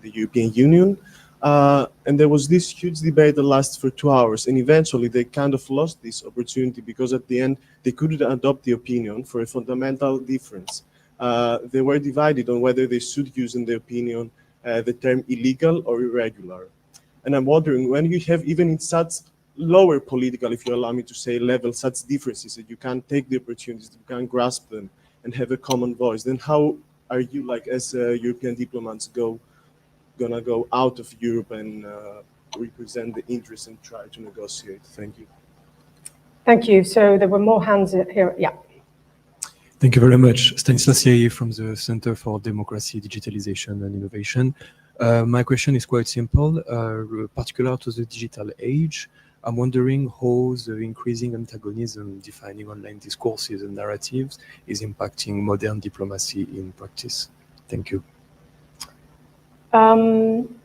European Union. And there was this huge debate that lasted for 2 hours, and eventually they kind of lost this opportunity because at the end they couldn't adopt the opinion for a fundamental difference. They were divided on whether they should use in their opinion the term illegal or irregular. And I'm wondering, when you have even in such lower political, if you allow me to say, level, such differences that you can't take the opportunities, you can't grasp them and have a common voice, then how are you, like, as European diplomats, gonna go out of Europe and represent the interests and try to negotiate? Thank you. Thank you. So there were more hands here. Yeah. Thank you very much. Stanislas Yeye from the Center for Democracy, Digitalization and Innovation. My question is quite simple, particular to the digital age. I'm wondering how the increasing antagonism defining online discourses and narratives is impacting modern diplomacy in practice. Thank you.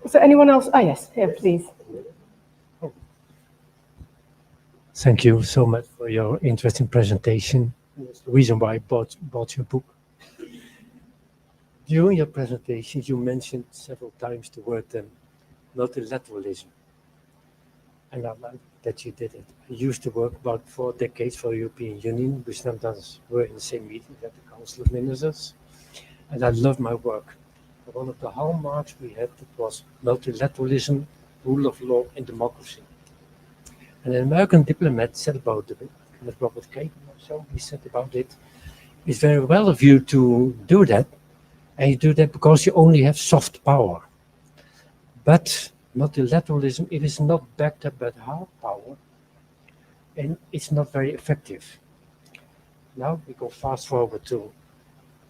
Is there anyone else? Ah, yes, here, please. Thank you so much for your interesting presentation. That's the reason why I bought your book. During your presentation, you mentioned several times the word multilateralism. And I like that you did it. I used to work about 4 decades for the European Union. We sometimes were in the same meeting at the Council of Ministers. And I loved my work. But one of the hallmarks we had was multilateralism, rule of law, and democracy. And an American diplomat said about it, with Robert Kagan or so, he said about it, it's very well of you to do that, and you do that because you only have soft power. But multilateralism, it is not backed up by hard power, and it's not very effective. Now we go fast forward to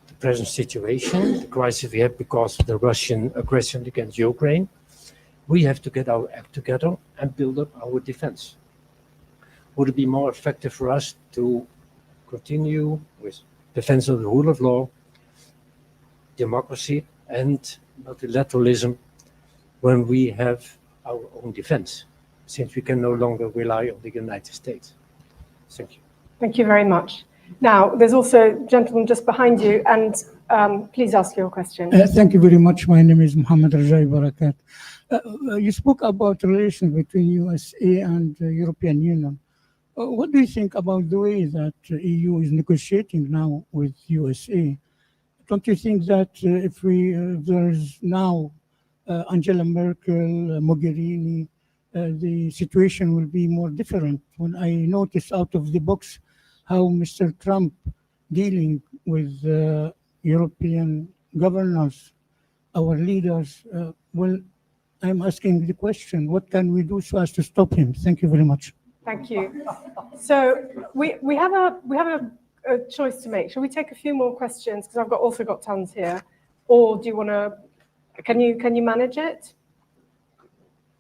the present situation, the crisis we have because of the Russian aggression against Ukraine. We have to get our act together and build up our defense. Would it be more effective for us to continue with defense of the rule of law, democracy, and multilateralism when we have our own defense, since we can no longer rely on the United States? Thank you. Thank you very much. Now, there's also a gentleman just behind you, and please ask your question. Thank you very much. My name is Mohammed Rajai Barakat. You spoke about relations between USA and the European Union. What do you think about the way that the EU is negotiating now with USA? Don't you think that if there's now Angela Merkel, Mogherini, the situation will be more different? When I notice out of the box how Mr. Trump dealing with European governors, our leaders, well, I'm asking the question, what can we do so as to stop him? Thank you very much. Thank you. So we have a choice to make. Shall we take a few more questions? Because I've also got tons here. Or do you want to? Can you manage it?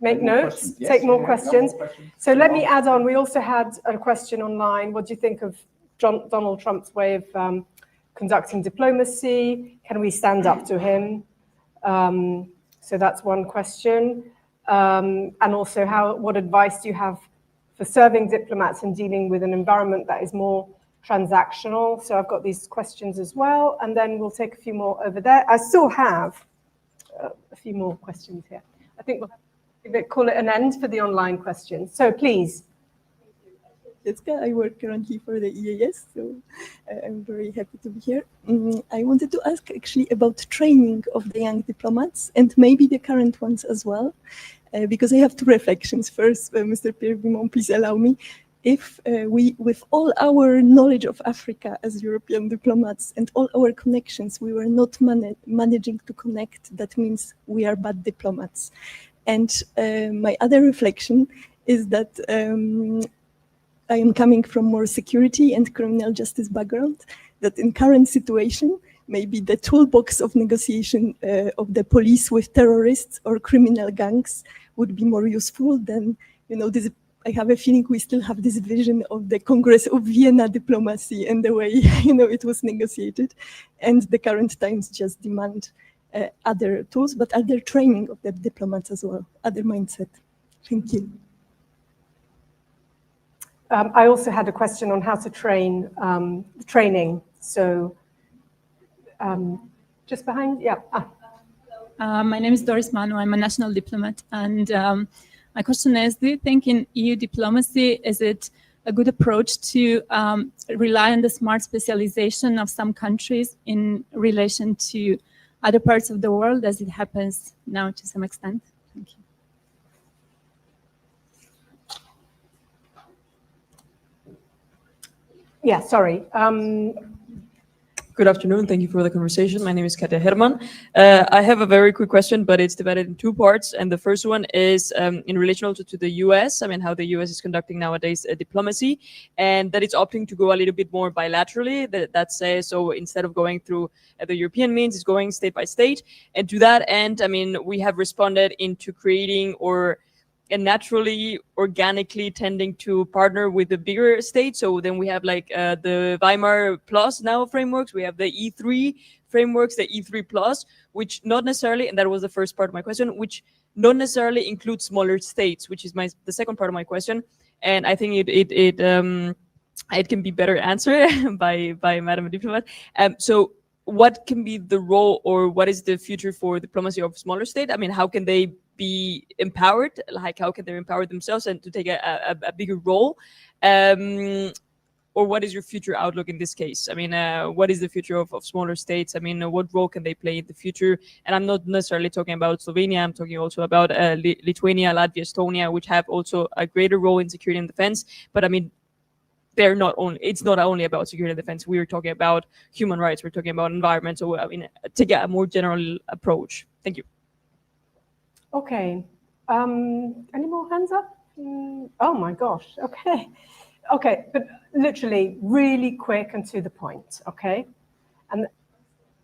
Make notes. Yes, take more questions. So let me add on. We also had a question online. What do you think of Donald Trump's way of conducting diplomacy? Can we stand up to him? So that's one question. And also, what advice do you have for serving diplomats and dealing with an environment that is more transactional? So I've got these questions as well, and then we'll take a few more over there. I still have a few more questions here. I think we'll call it an end for the online questions. So please. Jessica, I work currently for the EAS, so I'm very happy to be here. I wanted to ask actually about training of the young diplomats and maybe the current ones as well. Because I have 2 reflections. First, Mr. Pierre Vimont, please allow me. If we, with all our knowledge of Africa as European diplomats and all our connections, we were not managing to connect, that means we are bad diplomats. And my other reflection is that I am coming from more security and criminal justice background, that in current situation, maybe the toolbox of negotiation of the police with terrorists or criminal gangs would be more useful than, this. I have a feeling we still have this vision of the Congress of Vienna diplomacy and the way, it was negotiated. And the current times just demand other tools, but other training of the diplomats as well, other mindset. Thank you. I also had a question on how to training. So Just behind, yeah. My name is Doris Manu. I'm a national diplomat. And my question is, do you think in EU diplomacy, is it a good approach to rely on the smart specialization of some countries in relation to other parts of the world, as it happens now to some extent? Thank you. Yeah, sorry. Good afternoon. Thank you for the conversation. My name is Katja Herman. I have a very quick question, but it's divided in two parts. And the first one is in relation also to the US. I mean, how the US is conducting nowadays diplomacy, and that it's opting to go a little bit more bilaterally. That's so instead of going through the European means, it's going state by state. And to that end, I mean, we have responded into creating and naturally, organically tending to partner with the bigger states. So then we have like the Weimar Plus now frameworks. We have the E3 frameworks, the E3 Plus, which not necessarily, and that was the first part of my question, which not necessarily includes smaller states, which is the second part of my question. And I think it can be better answered by Madam Diplomat. So what can be the role, or what is the future for diplomacy of smaller state? I mean, how can they be empowered? Like, how can they empower themselves and to take a bigger role? Or what is your future outlook in this case? I mean, what is the future of smaller states? I mean, what role can they play in the future? And I'm not necessarily talking about Slovenia. I'm talking also about Lithuania, Latvia, Estonia, which have also a greater role in security and defense. But I mean, it's not only about security and defense. We're talking about human rights. We're talking about environment. So I mean, take a more general approach. Thank you. Okay. Any more hands up? Oh my gosh. Okay. Okay. But literally really quick and to the point. Okay. And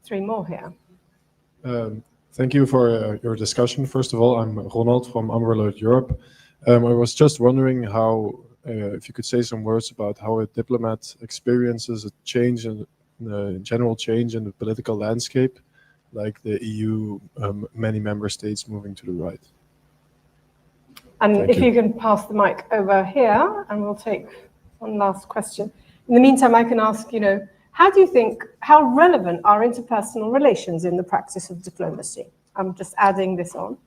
3 more here. Thank you for your discussion. First of all, I'm Ronald from Multilateralism Europe. I was just wondering how, if you could say some words about how a diplomat experiences a change in general change in the political landscape, like the EU, many member states moving to the right. And Thank if you. you can pass the mic over here, and we'll take one last question. In the meantime, I can ask, how do you think, how relevant are interpersonal relations in the practice of diplomacy? I'm just adding this on.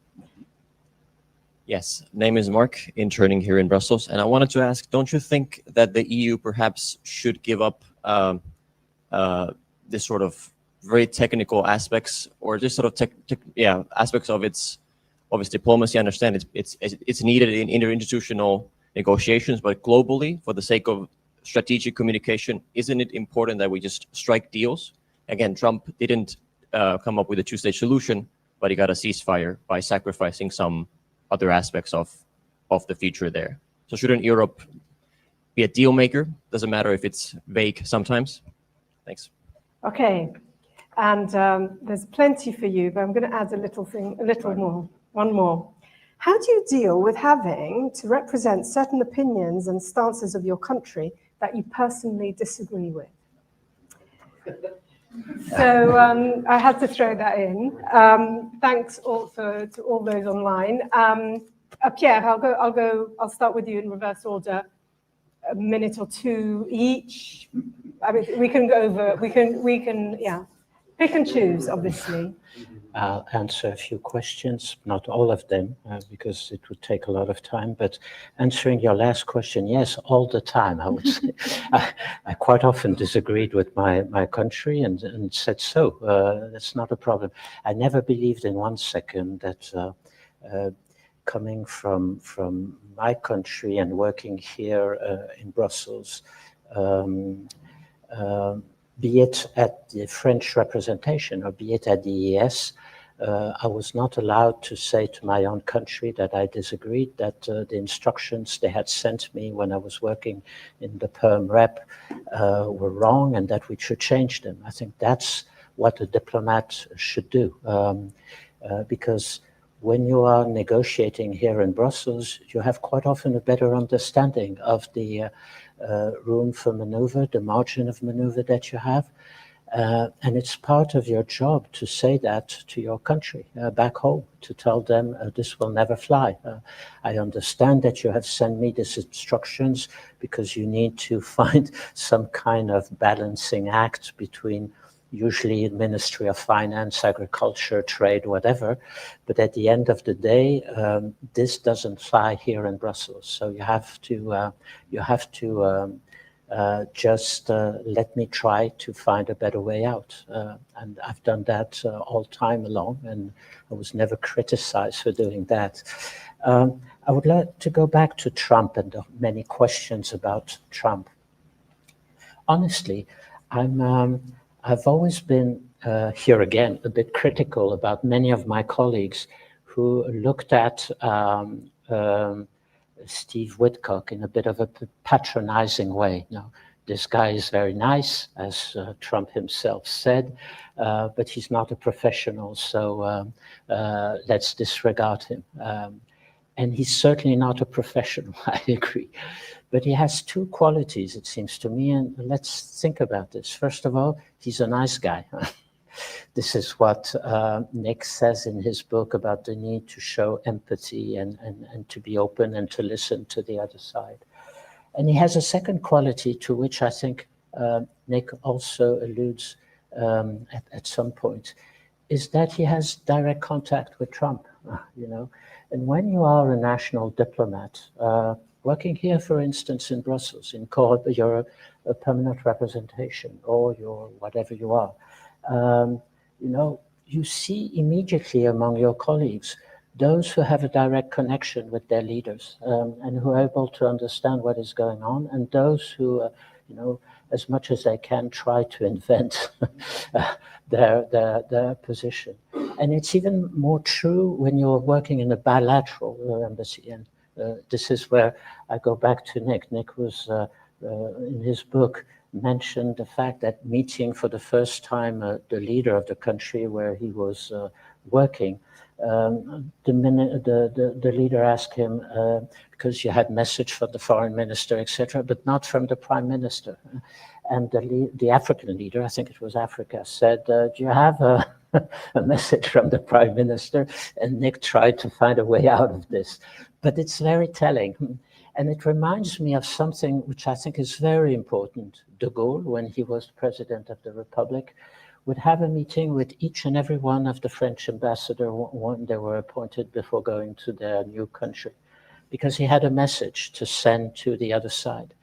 Yes, name is Mark, interning here in Brussels. And I wanted to ask, don't you think that the EU perhaps should give up this sort of very technical aspects, or this sort of aspects of its diplomacy? I understand it's needed in interinstitutional negotiations, but globally, for the sake of strategic communication, isn't it important that we just strike deals? Again, Trump didn't come up with a 2-state solution, but he got a ceasefire by sacrificing some other aspects of the future there. So shouldn't Europe be a deal maker? Doesn't matter if it's vague sometimes. Thanks. Okay. And there's plenty for you, but I'm going to add one more. How do you deal with having to represent certain opinions and stances of your country that you personally disagree with? So I had to throw that in. Thanks also to all those online. Pierre, I'll start with you in reverse order. A minute or 2 each. I mean, we can go over. We can, yeah. Pick and choose, obviously. I'll answer a few questions, not all of them, because it would take a lot of time. But answering your last question, yes, all the time, I would say. I quite often disagreed with my country and said so. That's not a problem. I never believed in 1 second that coming from my country and working here in Brussels, be it at the French representation or be it at the EES, I was not allowed to say to my own country that I disagreed, that the instructions they had sent me when I was working in the Perm Rep were wrong and that we should change them. I think that's what a diplomat should do. Because when you are negotiating here in Brussels, you have quite often a better understanding of the room for maneuver, the margin of maneuver that you have. And it's part of your job to say that to your country back home, to tell them this will never fly. I understand that you have sent me these instructions because you need to find some kind of balancing act between usually Ministry of Finance, Agriculture, Trade, whatever. But at the end of the day, this doesn't fly here in Brussels. So you have to just let me try to find a better way out. And I've done that all time along, and I was never criticized for doing that. I would like to go back to Trump and the many questions about Trump. Honestly, I've always been, here again, a bit critical about many of my colleagues who looked at Steve Witkoff in a bit of a patronizing way. Now, this guy is very nice, as Trump himself said, but he's not a professional, so let's disregard him. And he's certainly not a professional, I agree. But he has two qualities, it seems to me, and let's think about this. First of all, he's a nice guy. This is what Nick says in his book about the need to show empathy and to be open and to listen to the other side. And he has a second quality to which I think Nick also alludes at some point, is that he has direct contact with Trump, you know. And when you are a national diplomat, working here, for instance, in Brussels, in you're a permanent representation, or you're whatever you are, you know, you see immediately among your colleagues those who have a direct connection with their leaders and who are able to understand what is going on, and those who, you know, as much as they can, try to invent their position. And it's even more true when you're working in a bilateral embassy. And this is where I go back to Nick. Nick was, in his book, mentioned the fact that meeting for the first time the leader of the country where he was working, the leader asked him, because you had message from the foreign minister, etc., but not from the prime minister. And the African leader, I think it was Africa, said, do you have a message from the prime minister? And Nick tried to find a way out of this. But it's very telling. And it reminds me of something which I think is very important. De Gaulle, when he was president of the Republic, would have a meeting with each and every one of the French ambassadors when they were appointed before going to their new country, because he had a message to send to the other side.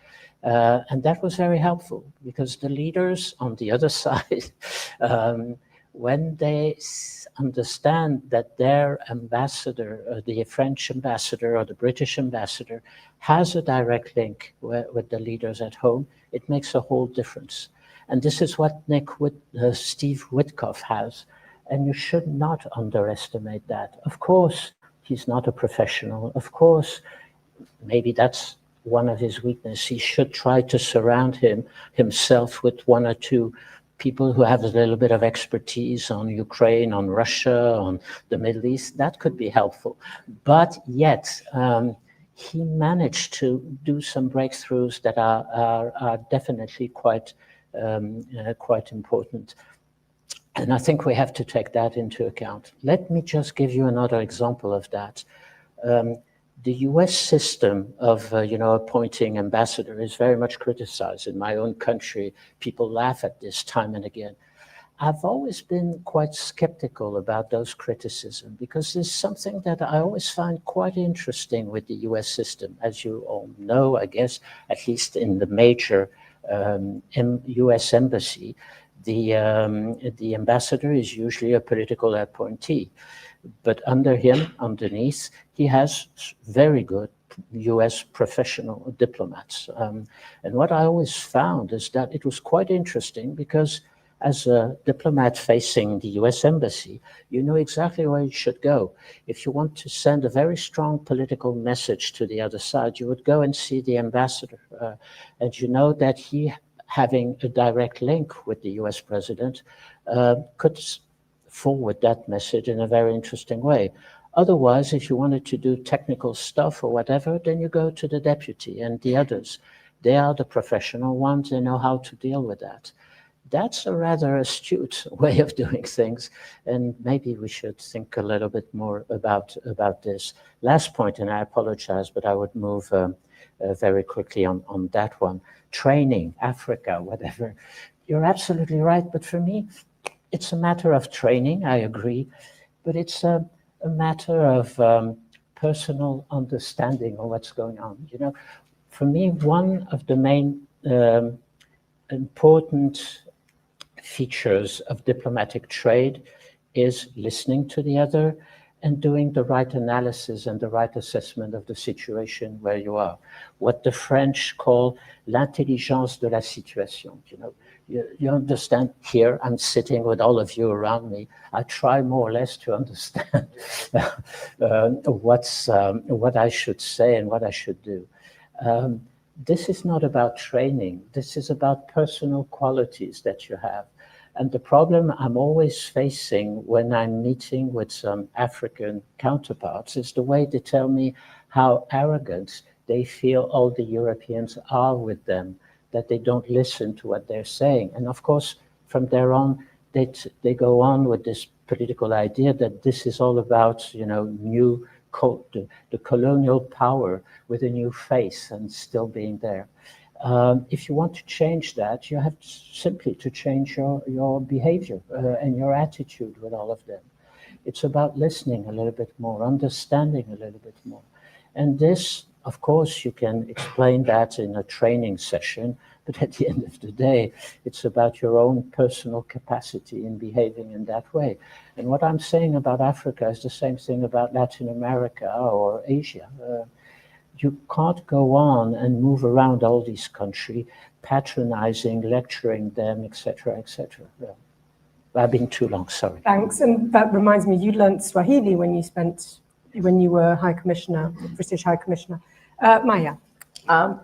And that was very helpful, because the leaders on the other side, when they understand that their ambassador, the French ambassador or the British ambassador, has a direct link with the leaders at home, it makes a whole difference. And this is what Steve Witkoff has. And you should not underestimate that. Of course, he's not a professional. Of course, maybe that's one of his weaknesses. He should try to surround himself with one or two people who have a little bit of expertise on Ukraine, on Russia, on the Middle East. That could be helpful. But yet, he managed to do some breakthroughs that are definitely quite important. And I think we have to take that into account. Let me just give you another example of that. The US system of appointing ambassador is very much criticized. In my own country, people laugh at this time and again. I've always been quite skeptical about those criticisms, because there's something that I always find quite interesting with the US system. As you all know, I guess, at least in the major US embassy, the ambassador is usually a political appointee. But under him, underneath, he has very good US professional diplomats. And what I always found is that it was quite interesting, because as a diplomat facing the US embassy, you know exactly where you should go. If you want to send a very strong political message to the other side, you would go and see the ambassador. And you know that he, having a direct link with the US president, could forward that message in a very interesting way. Otherwise, if you wanted to do technical stuff or whatever, then you go to the deputy and the others. They are the professional ones, they know how to deal with that. That's a rather astute way of doing things, and maybe we should think a little bit more about this. Last point, and I apologize, but I would move very quickly on that one. Training, Africa, whatever. you're absolutely right. But for me, it's a matter of training, I agree. But it's a matter of personal understanding of what's going on. You know, for me, one of the main important features of diplomatic trade is listening to the other and doing the right analysis and the right assessment of the situation where you are. What the French call l'intelligence de la situation. You know, you understand, here I'm sitting with all of you around me. I try more or less to understand what I should say and what I should do. This is not about training. This is about personal qualities that you have. And the problem I'm always facing when I'm meeting with some African counterparts is the way they tell me how arrogant they feel all the Europeans are with them, that they don't listen to what they're saying. And of course, from there on, they go on with this political idea that this is all about, you know, the colonial power with a new face and still being there. If you want to change that, you have simply to change your behavior and your attitude with all of them. It's about listening a little bit more, understanding a little bit more. And this, of course, you can explain that in a training session, but at the end of the day, it's about your own personal capacity in behaving in that way. And what I'm saying about Africa is the same thing about Latin America or Asia. You can't go on and move around all these countries, patronizing, lecturing them, etc., etc. I've been too long, sorry. Thanks, and that reminds me, you learnt Swahili when you were High Commissioner, British High Commissioner. Maja.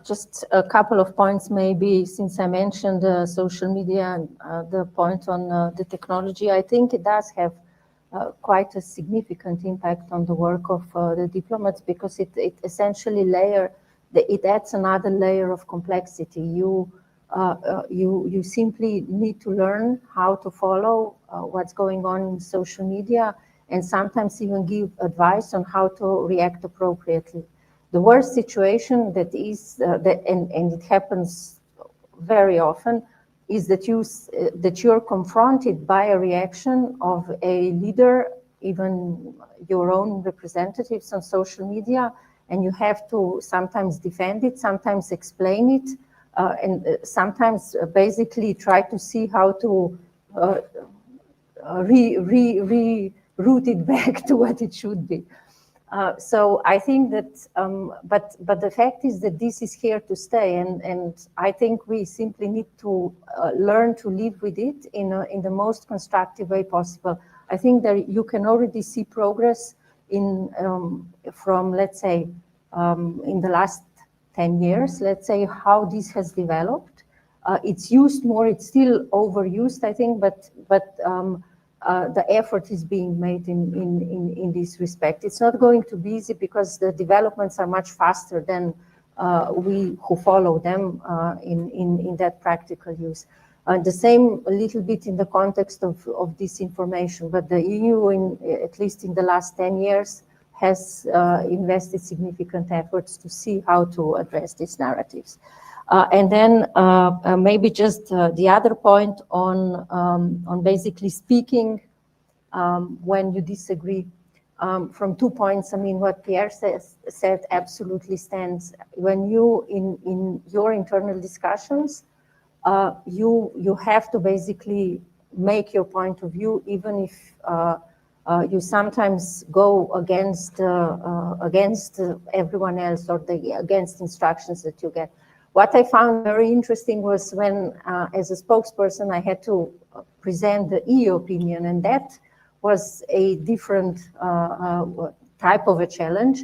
Just a couple of points, maybe, since I mentioned social media and the point on the technology. I think it does have quite a significant impact on the work of the diplomats, because it essentially it adds another layer of complexity. You simply need to learn how to follow what's going on in social media, and sometimes even give advice on how to react appropriately. The worst situation that is, and it happens very often, is that you're confronted by a reaction of a leader, even your own representatives on social media, and you have to sometimes defend it, sometimes explain it, and sometimes basically try to see how to reroute it back to what it should be. So I think that, but the fact is that this is here to stay, and I think we simply need to learn to live with it in the most constructive way possible. I think that you can already see progress from, let's say, in the last 10 years, let's say, how this has developed. It's used more, it's still overused, I think, but the effort is being made in this respect. It's not going to be easy because the developments are much faster than we who follow them in that practical use. The same a little bit in the context of disinformation, but the EU, at least in the last 10 years, has invested significant efforts to see how to address these narratives. And then maybe just the other point on basically speaking when you disagree. From 2 points, I mean, what Pierre said absolutely stands. When you, in your internal discussions, you have to basically make your point of view, even if you sometimes go against everyone else or against instructions that you get. What I found very interesting was when, as a spokesperson, I had to present the EU opinion, and that was a different type of a challenge,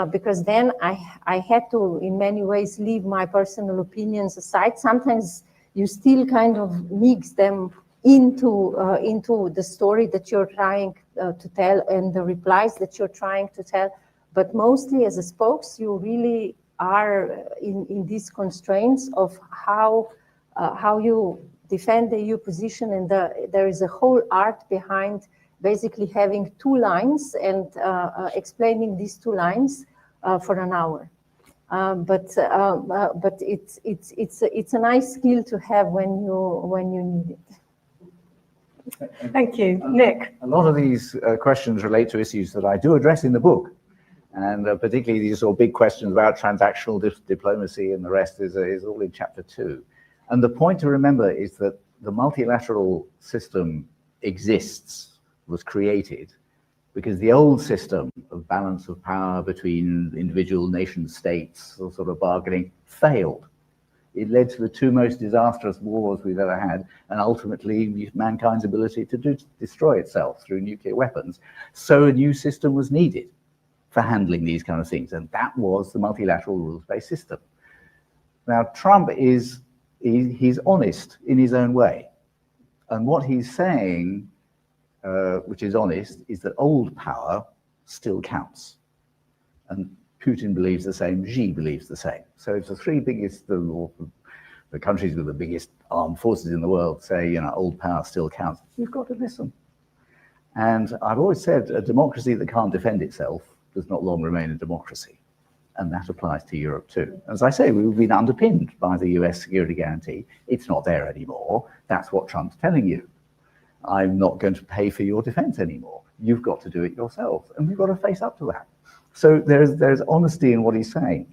because then I had to, in many ways, leave my personal opinions aside. Sometimes you still kind of mix them into the story that you're trying to tell and the replies that you're trying to tell. But mostly as a spokes, you really are in these constraints of how you defend the EU position, and there is a whole art behind basically having 2 lines and explaining these 2 lines for an hour. But it's a nice skill to have when you need it. Thank you, Nick. A lot of these questions relate to issues that I do address in the book, and particularly these sort of big questions about transactional diplomacy and the rest is all in chapter 2. And the point to remember is that the multilateral system exists, was created, because the old system of balance of power between individual nation states or sort of bargaining failed. It led to the 2 most disastrous wars we've ever had, and ultimately mankind's ability to destroy itself through nuclear weapons. So a new system was needed for handling these kind of things, and that was the multilateral rules-based system. Now, Trump he's honest in his own way, and what he's saying, which is honest, is that old power still counts. And Putin believes the same, Xi believes the same. So if the 3 biggest, the countries with the biggest armed forces in the world say, old power still counts, you've got to listen. And I've always said a democracy that can't defend itself does not long remain a democracy. And that applies to Europe too. As I say, we've been underpinned by the US security guarantee. It's not there anymore. That's what Trump's telling you. I'm not going to pay for your defense anymore. You've got to do it yourself. And we've got to face up to that. So there's honesty in what he's saying.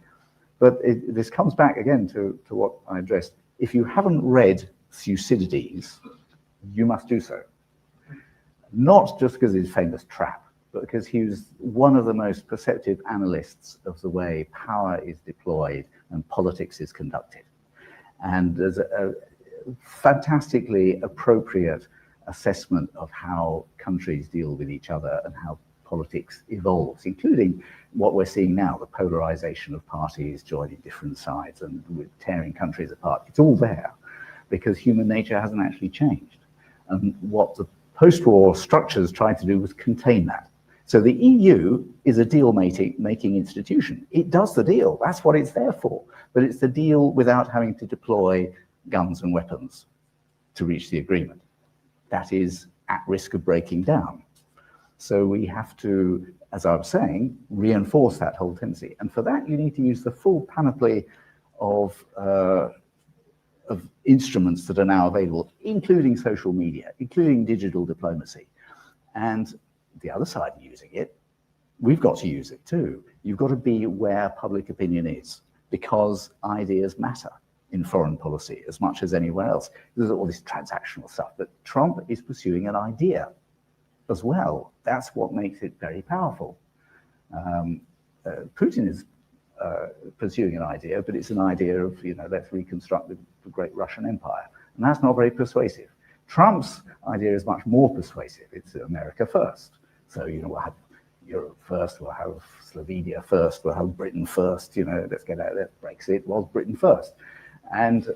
But this comes back again to what I addressed. If you haven't read Thucydides, you must do so. Not just because of his famous trap, but because he was one of the most perceptive analysts of the way power is deployed and politics is conducted. And there's a fantastically appropriate assessment of how countries deal with each other and how politics evolves, including what we're seeing now, the polarization of parties joining different sides and with tearing countries apart. It's all there because human nature hasn't actually changed. And what the post-war structures tried to do was contain that. So the EU is a deal-making institution. It does the deal. That's what it's there for. But it's the deal without having to deploy guns and weapons to reach the agreement. That is at risk of breaking down. So we have to, as I was saying, reinforce that whole tendency. And for that, you need to use the full panoply of instruments that are now available, including social media, including digital diplomacy. And the other side of using it, we've got to use it too. You've got to be where public opinion is, because ideas matter in foreign policy as much as anywhere else. There's all this transactional stuff, but Trump is pursuing an idea as well. That's what makes it very powerful. Putin is pursuing an idea, but it's an idea of, let's reconstruct the great Russian Empire. And that's not very persuasive. Trump's idea is much more persuasive. It's America first. So, we'll have Europe first, we'll have Slovenia first, we'll have Britain first, let's get out of there. Brexit was Britain first. And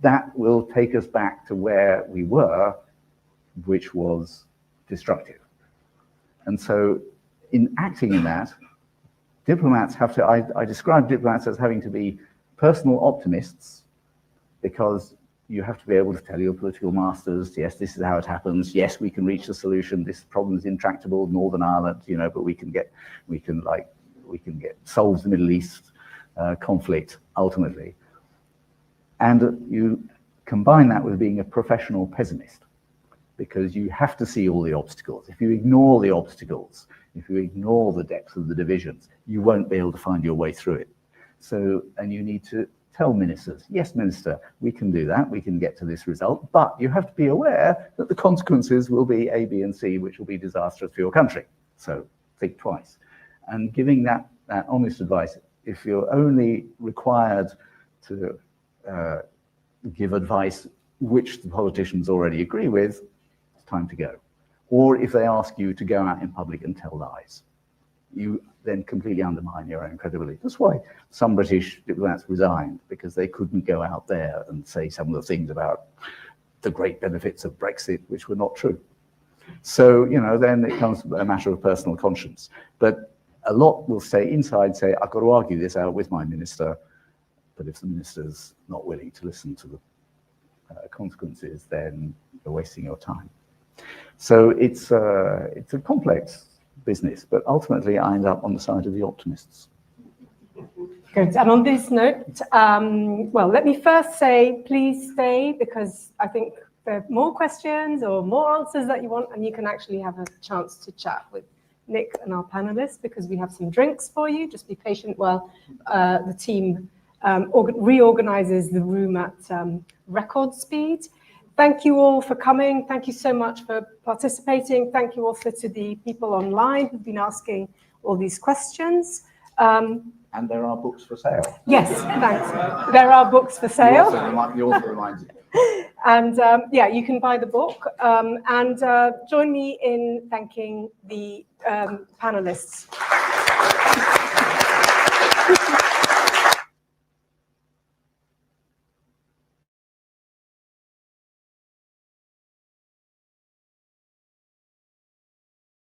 that will take us back to where we were, which was destructive. And so in acting in that, diplomats have to, I describe diplomats as having to be personal optimists, because you have to be able to tell your political masters, yes, this is how it happens. Yes, we can reach a solution. This problem is intractable, Northern Ireland, but we can solve the Middle East conflict ultimately. And you combine that with being a professional pessimist, because you have to see all the obstacles. If you ignore the obstacles, if you ignore the depth of the divisions, you won't be able to find your way through it. So, and you need to tell ministers, yes, minister, we can do that, we can get to this result, but you have to be aware that the consequences will be A, B, and C, which will be disastrous for your country. So think twice. And giving that honest advice, if you're only required to give advice which the politicians already agree with, it's time to go. Or if they ask you to go out in public and tell lies, you then completely undermine your own credibility. That's why some British diplomats resigned, because they couldn't go out there and say some of the things about the great benefits of Brexit, which were not true. So, then it becomes a matter of personal conscience. But a lot will stay inside, say, I've got to argue this out with my minister. But if the minister's not willing to listen to the consequences, then you're wasting your time. So it's a complex business, but ultimately I end up on the side of the optimists. Good. And on this note, well, let me first say, please stay, because I think there are more questions or more answers that you want, and you can actually have a chance to chat with Nick and our panelists, because we have some drinks for you. Just be patient while the team reorganizes the room at record speed. Thank you all for coming. Thank you so much for participating. Thank you also to the people online who've been asking all these questions. And there are books for sale. Yes, thanks. There are books for sale. You also remind me. And yeah, you can buy the book. And join me in thanking the panelists.